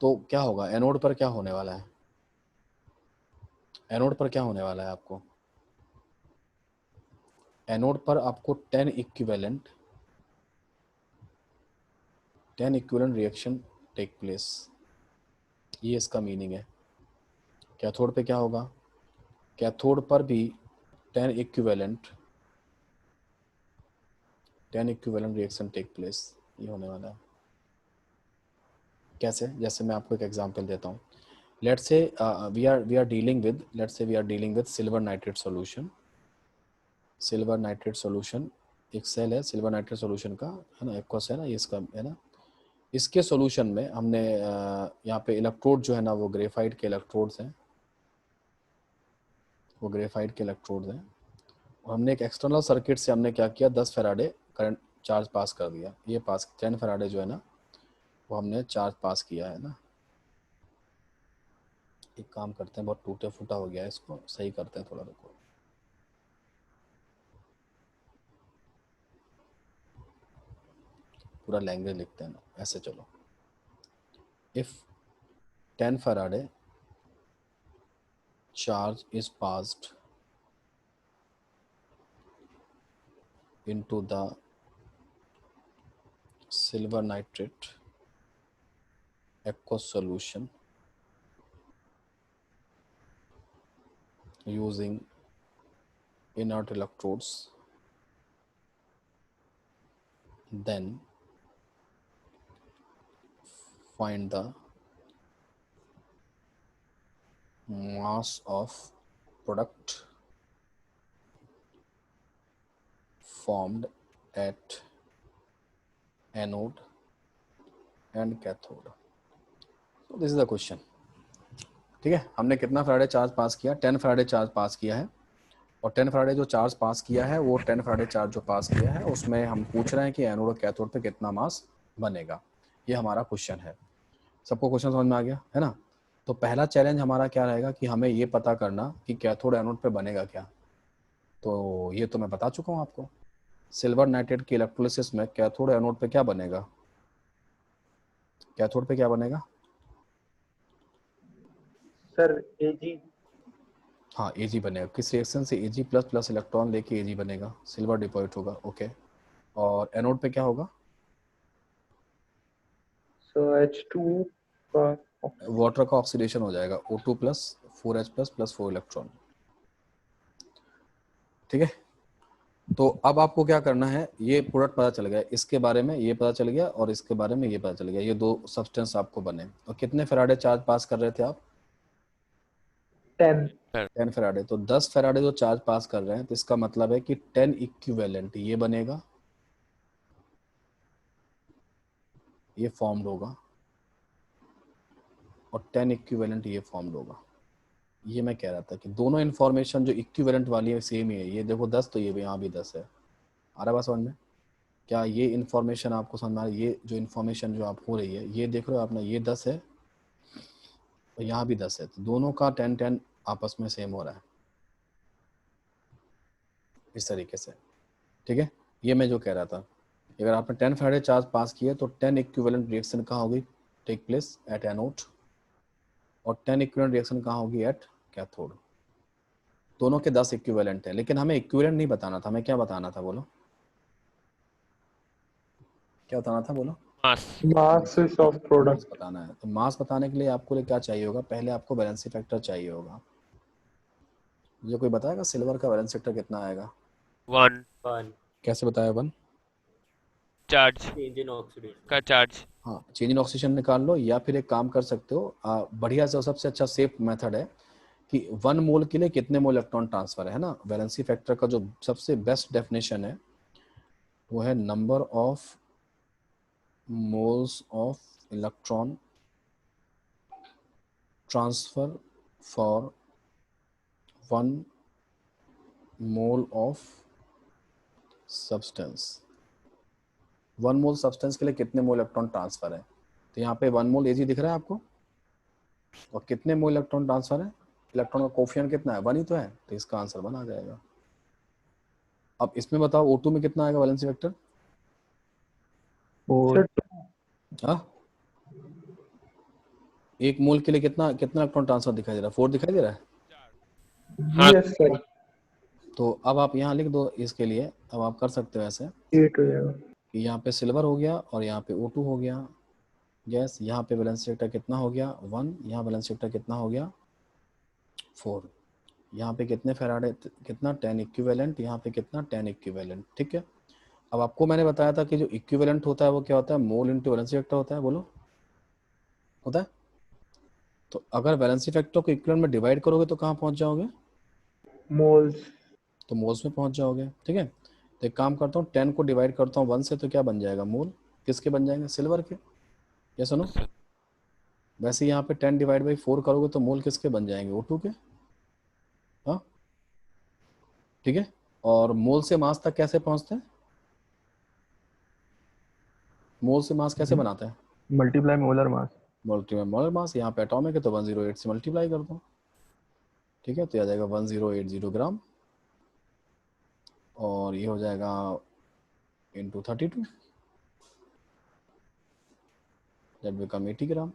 तो क्या होगा? एनोड पर क्या होने वाला है? एनोड पर क्या होने वाला है आपको? एनोड पर आपको 10 इक्विवेलेंट रिएक्शन टेक प्लेस, ये इसका मीनिंग है। कैथोड पे क्या होगा, कैथोड पर भी 10 इक्विवेलेंट रिएक्शन टेक प्लेस, ये होने वाला है। कैसे, जैसे मैं आपको एक एग्जांपल देता हूँ। Let's say we are dealing with silver nitrate solution. Silver nitrate solution एक सेल है सिल्वर नाइट्रेट सॉल्यूशन का, है ना, एक्वस है ना, ये इसका है ना। इसके सॉल्यूशन में हमने यहाँ पे इलेक्ट्रोड जो है ना वो ग्रेफाइट के इलेक्ट्रोड्स हैं, वो ग्रेफाइट के इलेक्ट्रोड्स हैं। और हमने एक एक्सटर्नल सर्किट से हमने क्या किया, 10 फैराडे करंट चार्ज पास कर दिया। ये पास 10 फैराडे जो है ना वो हमने चार्ज पास किया है ना। एक काम करते हैं, बहुत टूटे फूटा हो गया है, इसको सही करते हैं थोड़ा, रुको। पूरा लैंग्वेज लिखते हैं ना ऐसे, चलो। If 10 Faraday charge is passed into the silver nitrate aqueous solution using inert electrodes, then find the mass of product formed at anode and cathode. So this is the question. ठीक है, हमने कितना फैराडे चार्ज पास किया, 10 फैराडे चार्ज पास किया है। और 10 फैराडे जो चार्ज पास किया है वो 10 फैराडे चार्ज जो पास किया है उसमें हम पूछ रहे हैं कि एनोड और कैथोड पे कितना मास बनेगा। ये हमारा क्वेश्चन है। सबको क्वेश्चन समझ में आ गया है ना। तो पहला चैलेंज हमारा क्या रहेगा कि हमें ये पता करना कि कैथोड एनोड पे बनेगा क्या। तो ये तो मैं बता चुका हूँ आपको, सिल्वर नाइट्रेट की इलेक्ट्रोलिसिस में कैथोड एनोड पे क्या बनेगा, कैथोड पे क्या बनेगा सर Ag। हाँ Ag बनेगा। किस रिएक्शन से, Ag प्लस प्लस इलेक्ट्रॉन लेके Ag बनेगा, सिल्वर डिपॉजिट होगा। ओके, और एनोड पे क्या होगा, सो H2 का वाटर का ऑक्सीडेशन हो जाएगा, O2 plus 4H plus plus 4 electron. ठीक है, तो अब आपको क्या करना है, ये प्रोडक्ट पता चल गया, इसके बारे में ये पता चल गया और इसके बारे में ये पता चल गया, ये दो सब्सटेंस आपको बने। और कितने फैराडे चार्ज पास कर रहे थे आप, 10 फैराडे। तो 10 फैराडे जो चार्ज पास कर रहे हैं तो इसका मतलब है कि 10 इक्विवेलेंट ये बनेगा, ये फॉर्म्ड होगा, और 10 इक्विवेलेंट ये फॉर्म्ड होगा। ये मैं कह रहा था कि दोनों इन्फॉर्मेशन जो इक्विवेलेंट वाली है सेम ही है। ये देखो 10 तो ये भी यहाँ भी 10 है। आ रहा बात समझ में, क्या ये इन्फॉर्मेशन आपको समझ में आ रही है। ये जो इन्फॉर्मेशन जो आप हो रही है ये देख रहे हो आपने, ये 10 है और यहाँ भी 10 है, तो दोनों का 10-10 आपस में सेम हो रहा है इस तरीके से। ठीक है, ये मैं जो कह रहा था, अगर आपने 10 फैराडे चार्ज पास किए तो 10 इक्विवेलेंट रिएक्शन कहाँ होगी, टेक प्लेस एट एनोड, और 10 इक्विवेलेंट रिएक्शन कहाँ होगी, एट कैथोड। दोनों के 10 इक्विवेलेंट है, लेकिन हमें इक्विवेलेंट नहीं बताना था, हमें क्या बताना था, बोलो क्या बताना था, बोलो मास ऑफ प्रोडक्ट बताना है। तो मास बताने के लिए आपको क्या चाहिए होगा, पहले आपको वैलेंसी फैक्टर चाहिए होगा। मुझे कोई बताएगा सिल्वर का वैलेंसी फैक्टर कितना आएगा, 1 कैसे बताया, 1 चार्ज चेंज इन ऑक्सीडेशन का चार्ज। हाँ, चेंज इन ऑक्सीजन निकाल लो, या फिर एक काम कर सकते हो, बढ़िया से सबसे अच्छा सेफ मेथड है कि 1 मोल के लिए कितने मोल इलेक्ट्रॉन ट्रांसफर है ना। वैलेंसी फैक्टर का जो सबसे बेस्ट डेफिनेशन है वो है number of moles of electron transfer for 1 mole of substance. 1 mole substance के लिए कितने मोल इलेक्ट्रॉन ट्रांसफर है। तो यहाँ पे 1 मोल Ag दिख रहा है आपको, और कितने मोल इलेक्ट्रॉन ट्रांसफर है, इलेक्ट्रॉन का कोफिशिएंट कितना है, 1 ही तो है, तो इसका आंसर 1 आ जाएगा। अब इसमें बताओ O2 में कितना आएगा वैलेंसी वेक्टर, और हाँ 1 मोल के लिए कितना कितना इलेक्ट्रॉन ट्रांसफर दिखाई दे रहा है, 4 दिखाई दे रहा है। हाँ। यस सर तो अब आप यहाँ लिख दो इसके लिए, अब आप कर सकते हो ऐसे 8 हो जाएगा। कि यहाँ पे सिल्वर हो गया और यहाँ पे O2 हो गया, गैस यहाँ पे वैलेंसी वेक्टर कितना हो गया 1, यहाँ वैलेंसी वेक्टर कितना हो गया 4। यहाँ पे कितने फैराडे, कितना 10 इक्विवेलेंट, यहाँ पे कितना 10 इक्विवेलेंट। ठीक है, अब आपको मैंने बताया था कि जो इक्विवेलेंट होता है वो क्या होता है, मोल इंटू वैलेंसी फैक्टर होता है, बोलो होता है। तो अगर वैलेंसी फैक्टर को इक्विवेलेंट में डिवाइड करोगे तो कहाँ पहुँच जाओगे, मोल्स। तो मोल्स में पहुँच जाओगे। ठीक है, तो एक काम करता हूँ 10 को डिवाइड करता हूँ 1 से, तो क्या बन जाएगा, मोल। किसके बन जाएंगे, सिल्वर के। ये सुनो, वैसे यहाँ पे 10 डिवाइड बाई 4 करोगे तो मोल किसके बन जाएंगे, O2 के। हाँ ठीक है, और मोल से मास तक कैसे पहुँचते हैं, मोल से मास कैसे बनाते हैं, multiply molar mass. Multiply molar mass. यहाँ पे एटॉमिक है तो 108 से मल्टीप्लाई कर दो। ठीक है, तो आ जाएगा 1080 ग्राम, और ये हो जाएगा इंटू 32, दैट बिकम 80 ग्राम।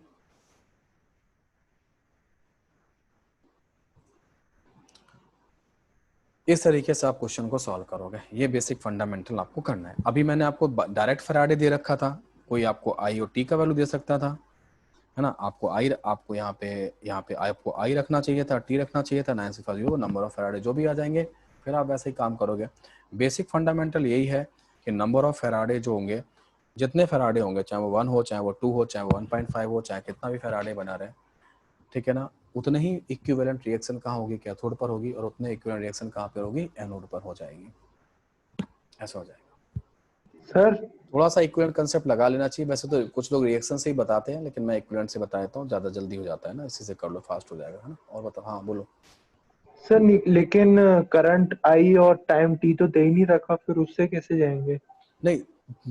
इस तरीके से आप क्वेश्चन को सॉल्व करोगे, ये बेसिक फंडामेंटल आपको करना है। अभी मैंने आपको डायरेक्ट फैराडे दे रखा था, कोई आपको आई और टी का वैल्यू दे सकता था, है ना। आपको आई, आपको यहाँ पे आपको आई रखना चाहिए था, टी रखना चाहिए था, 9 नंबर ऑफ फैराडे जो भी आ जाएंगे, फिर आप वैसे ही काम करोगे। बेसिक फंडामेंटल यही है कि नंबर ऑफ फैराडे जो होंगे, जितने फैराडे होंगे, चाहे वो 1 हो, चाहे वो 2 हो, चाहे वो 1.5 हो, चाहे कितना भी फैराडे बना रहे, ठीक है ना, उतने ही इक्विवेलेंट रिएक्शन कहाँ होगी, कैथोड पर होगी, और उतने इक्विवेलेंट रिएक्शन कहाँ पर होगी, एनोड पर हो जाएगी। ऐसा हो जाएगा। सर थोड़ा सा इक्विवेलेंट कंसेप्ट लगा लेना चाहिए, वैसे तो कुछ लोग रिएक्शन से ही बताते हैं, लेकिन मैं इक्विवेलेंट से बता देता हूँ, ज़्यादा जल्दी हो जाता है ना, इसी से कर लो, फास्ट हो जाएगा, है ना। और बताओ, हाँ बोलो। सर लेकिन करंट आई और टाइम टी तो दे ही नहीं रखा, फिर उससे कैसे जाएंगे। नहीं,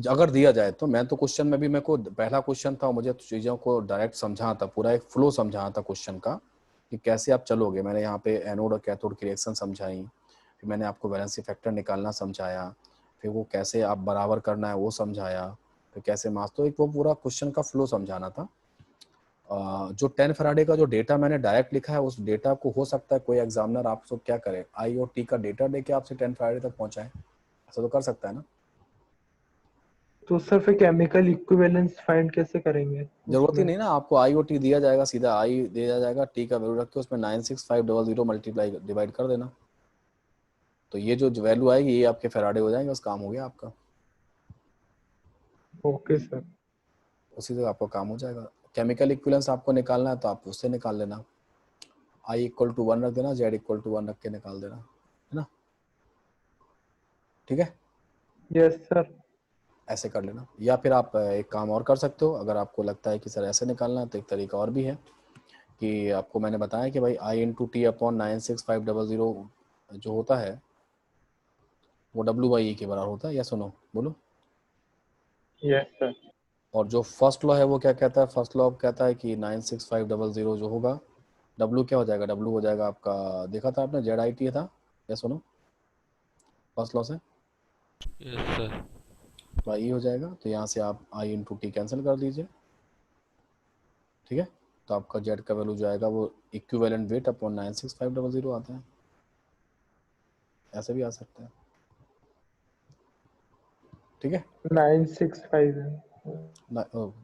अगर दिया जाए तो, मैं तो क्वेश्चन में भी, मेरे को पहला क्वेश्चन था, मुझे चीज़ों को डायरेक्ट समझाना था, पूरा एक फ्लो समझाना था क्वेश्चन का कि कैसे आप चलोगे। मैंने यहाँ पे एनोड और कैथोड की रिएक्शन समझाई, फिर मैंने आपको वैलेंसी फैक्टर निकालना समझाया, फिर वो कैसे आप बराबर करना है वो समझाया, फिर कैसे मास, तो एक वो पूरा क्वेश्चन का फ्लो समझाना था। जो 10 फैराडे का जो डेटा मैंने डायरेक्ट लिखा है, उस डेटा को हो सकता है कोई एग्जामिनर आपको क्या करे, आई और टी का डेटा दे के आपसे 10 फैराडे तक पहुंचाए, ऐसा तो कर सकता है ना। तो सर फिर केमिकल इक्विवेलेंस फाइंड कैसे करेंगे जरूरत ही उसमें। नहीं ना, आपको आई और टी दिया जाएगा, सीधा आई दिया जाएगा, टी का वैल्यू रख के उसमें 96500 मल्टीप्लाई डिवाइड कर देना, तो ये जो वैल्यू आएगी ये आपके फैराडे हो जाएंगे, बस काम हो गया आपका। Okay sir. उसी से आपका काम हो जाएगा। केमिकल इक्विवेलेंस आपको निकालना है तो आप उससे निकाल लेना, आई इक्वल टू 1 रख देना, जेड इक्वल टू 1 रख के निकाल देना, है ना। ठीक है, यस सर। ऐसे कर लेना। या फिर आप एक काम और कर सकते हो, अगर आपको लगता है कि सर ऐसे निकालना है, तो एक तरीका और भी है कि आपको मैंने बताया कि भाई आई इंटू टी अपॉन 96500 जो होता है वो W/E के बराबर होता है, या सुनो बोलो। Yes sir. और जो फर्स्ट लॉ है वो क्या कहता है, फर्स्ट लॉ कहता है कि 96500 जो होगा, W क्या हो जाएगा, W हो जाएगा आपका, देखा था आपने, ZIT था, या सुनो फर्स्ट लॉ से यस सर। E हो जाएगा, तो यहाँ से आप I इंटू टी कैंसिल कर दीजिए। ठीक है, तो आपका Z का वैल्यू जो आएगा वो इक्विवेलेंट वेट अपॉन 96500 आता है, ऐसे भी आ सकता है। ठीक है, 965 है।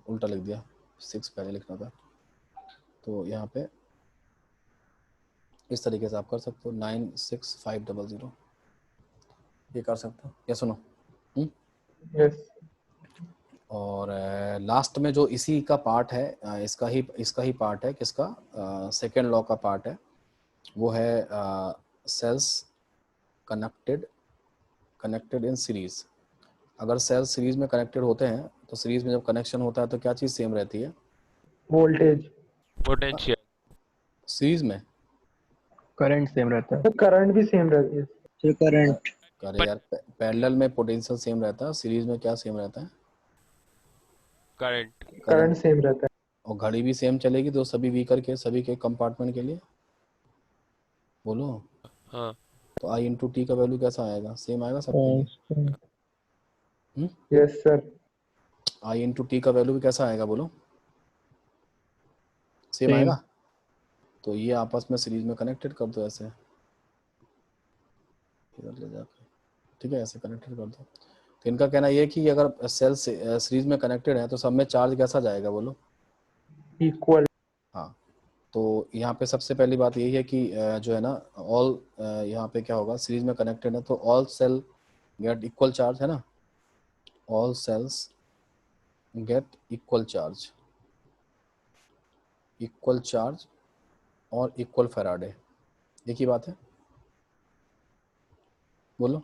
उल्टा लिख दिया, 6 पहले लिखना था, तो यहाँ पे इस तरीके से आप कर सकते हो, 96500 ये कर सकते हो, या सुनो। यस। और लास्ट में जो इसी का पार्ट है, इसका ही पार्ट है, किसका, सेकेंड लॉ का पार्ट है, वो है सेल्स कनेक्टेड इन सीरीज। अगर सेल्स सीरीज में कनेक्टेड होते हैं तो सीरीज में जब कनेक्शन होता है तो क्या चीज़ सेम रहती है, वोल्टेज। पोटेंशियल। सीरीज में। करंट सेम रहता है। तो करंट भी सेम रहती है। तो करंट अरे यार, पैरेलल में पोटेंशियल सेम रहता है, सीरीज में क्या सेम रहता है, करंट। करंट सेम रहता है। और घड़ी भी सेम चलेगी तो सभी व्हीकल के, सभी के कंपार्टमेंट के लिए, बोलो। हाँ। तो आई इंटू टी का वैल्यू कैसा आएगा, सेम आएगा सबके लिए। Yes sir. I into T का वैल्यू भी कैसा आएगा, बोलो, सेम Same. आएगा। तो ये आपस में सीरीज में कनेक्टेड कर दो ऐसे, इधर ले जाकर, ठीक है, ऐसे कनेक्टेड कर दो। तो इनका कहना ये है कि अगर सेल सीरीज में कनेक्टेड है तो सब में चार्ज कैसा जाएगा, बोलो। इक्वल। हाँ, तो यहाँ पे सबसे पहली बात यही है कि जो है ना ऑल, यहाँ पे क्या होगा, सीरीज में कनेक्टेड है तो all cell get equal charge, है ना, all cells get equal charge और इक्वल फैराडे, एक ही बात है, बोलो।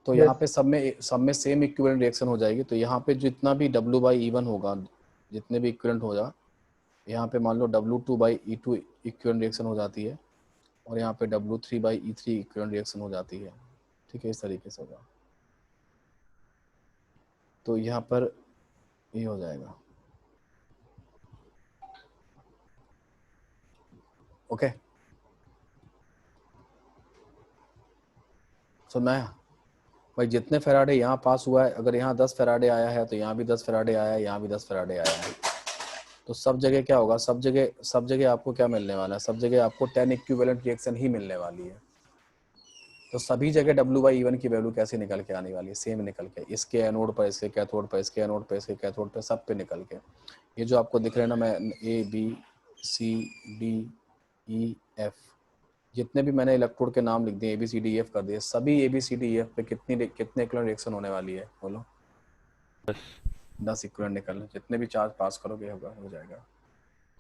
तो यहाँ पे सब में सेम इक्विवेलेंट रिएक्शन हो जाएगी। तो यहाँ पे जितना भी W/E1 होगा, जितने भी इक्विवेलेंट होगा, यहाँ पे मान लो W2/E2 इक्विवेलेंट रिएक्शन हो जाती है और यहाँ पे W3/E3 इक्विवेलेंट रिएक्शन हो जाती है, ठीक है, इस तरीके से होगा। तो यहाँ पर ये हो जाएगा, ओके। सुनना है भाई, जितने फैराडे यहाँ पास हुआ है, अगर यहाँ 10 फैराडे आया है तो यहाँ भी 10 फैराडे आया है, यहाँ भी 10 फैराडे आया है, तो सब जगह क्या होगा, सब जगह आपको क्या मिलने वाला है, सब जगह आपको 10 इक्विवेलेंट रिएक्शन ही मिलने वाली है। तो सभी जगह W/E1 की वैल्यू कैसे निकल के आने वाली है, सेम निकल के, इसके एनोड पर, इसके कैथोड पर, इसके एनोड पर, इसके कैथोड पर, सब पे निकल के। ये जो आपको दिख रहे हैं ना, मैं ABCDEF जितने भी मैंने इलेक्ट्रोड के नाम लिख दिए, ABCDEF कर दिए, सभी ABCDEF पे कितने इक्विवेलेंट रिएक्शन होने वाली है, बोलो। 10 इक्विवेलेंट निकलने, जितने भी चार्ज पास करोगे होगा, हो जाएगा।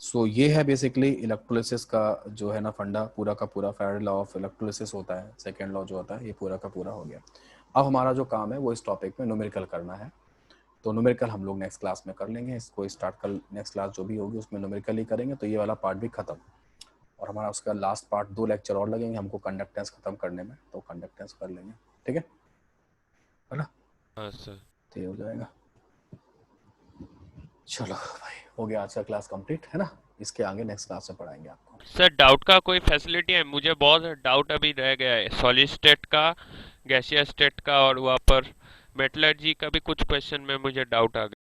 सो ये है बेसिकली इलेक्ट्रोलिसिस का जो है ना फंडा, पूरा का पूरा फैराडे लॉ ऑफ इलेक्ट्रोलिसिस होता है, सेकेंड लॉ जो होता है, ये पूरा का पूरा हो गया। अब हमारा जो काम है वो इस टॉपिक में न्यूमेरिकल करना है। तो न्यूमेरिकल हम लोग नेक्स्ट क्लास में कर लेंगे, इसको स्टार्ट कर, नेक्स्ट क्लास जो भी होगी उसमें न्यूमेरिकल ही करेंगे। तो ये वाला पार्ट भी खत्म, और हमारा उसका लास्ट पार्ट 2 लेक्चर और लगेंगे हमको कंडक्टेंस खत्म करने में, तो कंडक्टेंस कर लेंगे, ठीक है ना। हाँ सर। तो ये हो जाएगा। चलो भाई, हो गया आज का क्लास कंप्लीट, है ना। इसके आगे नेक्स्ट क्लास में पढ़ाएंगे आपको। सर डाउट का कोई फैसिलिटी है? मुझे बहुत डाउट अभी रह गया है, सॉलिड स्टेट का, गैसियस स्टेट का, और वहाँ पर मेटलर्जी का भी कुछ क्वेश्चन में मुझे डाउट आ गया।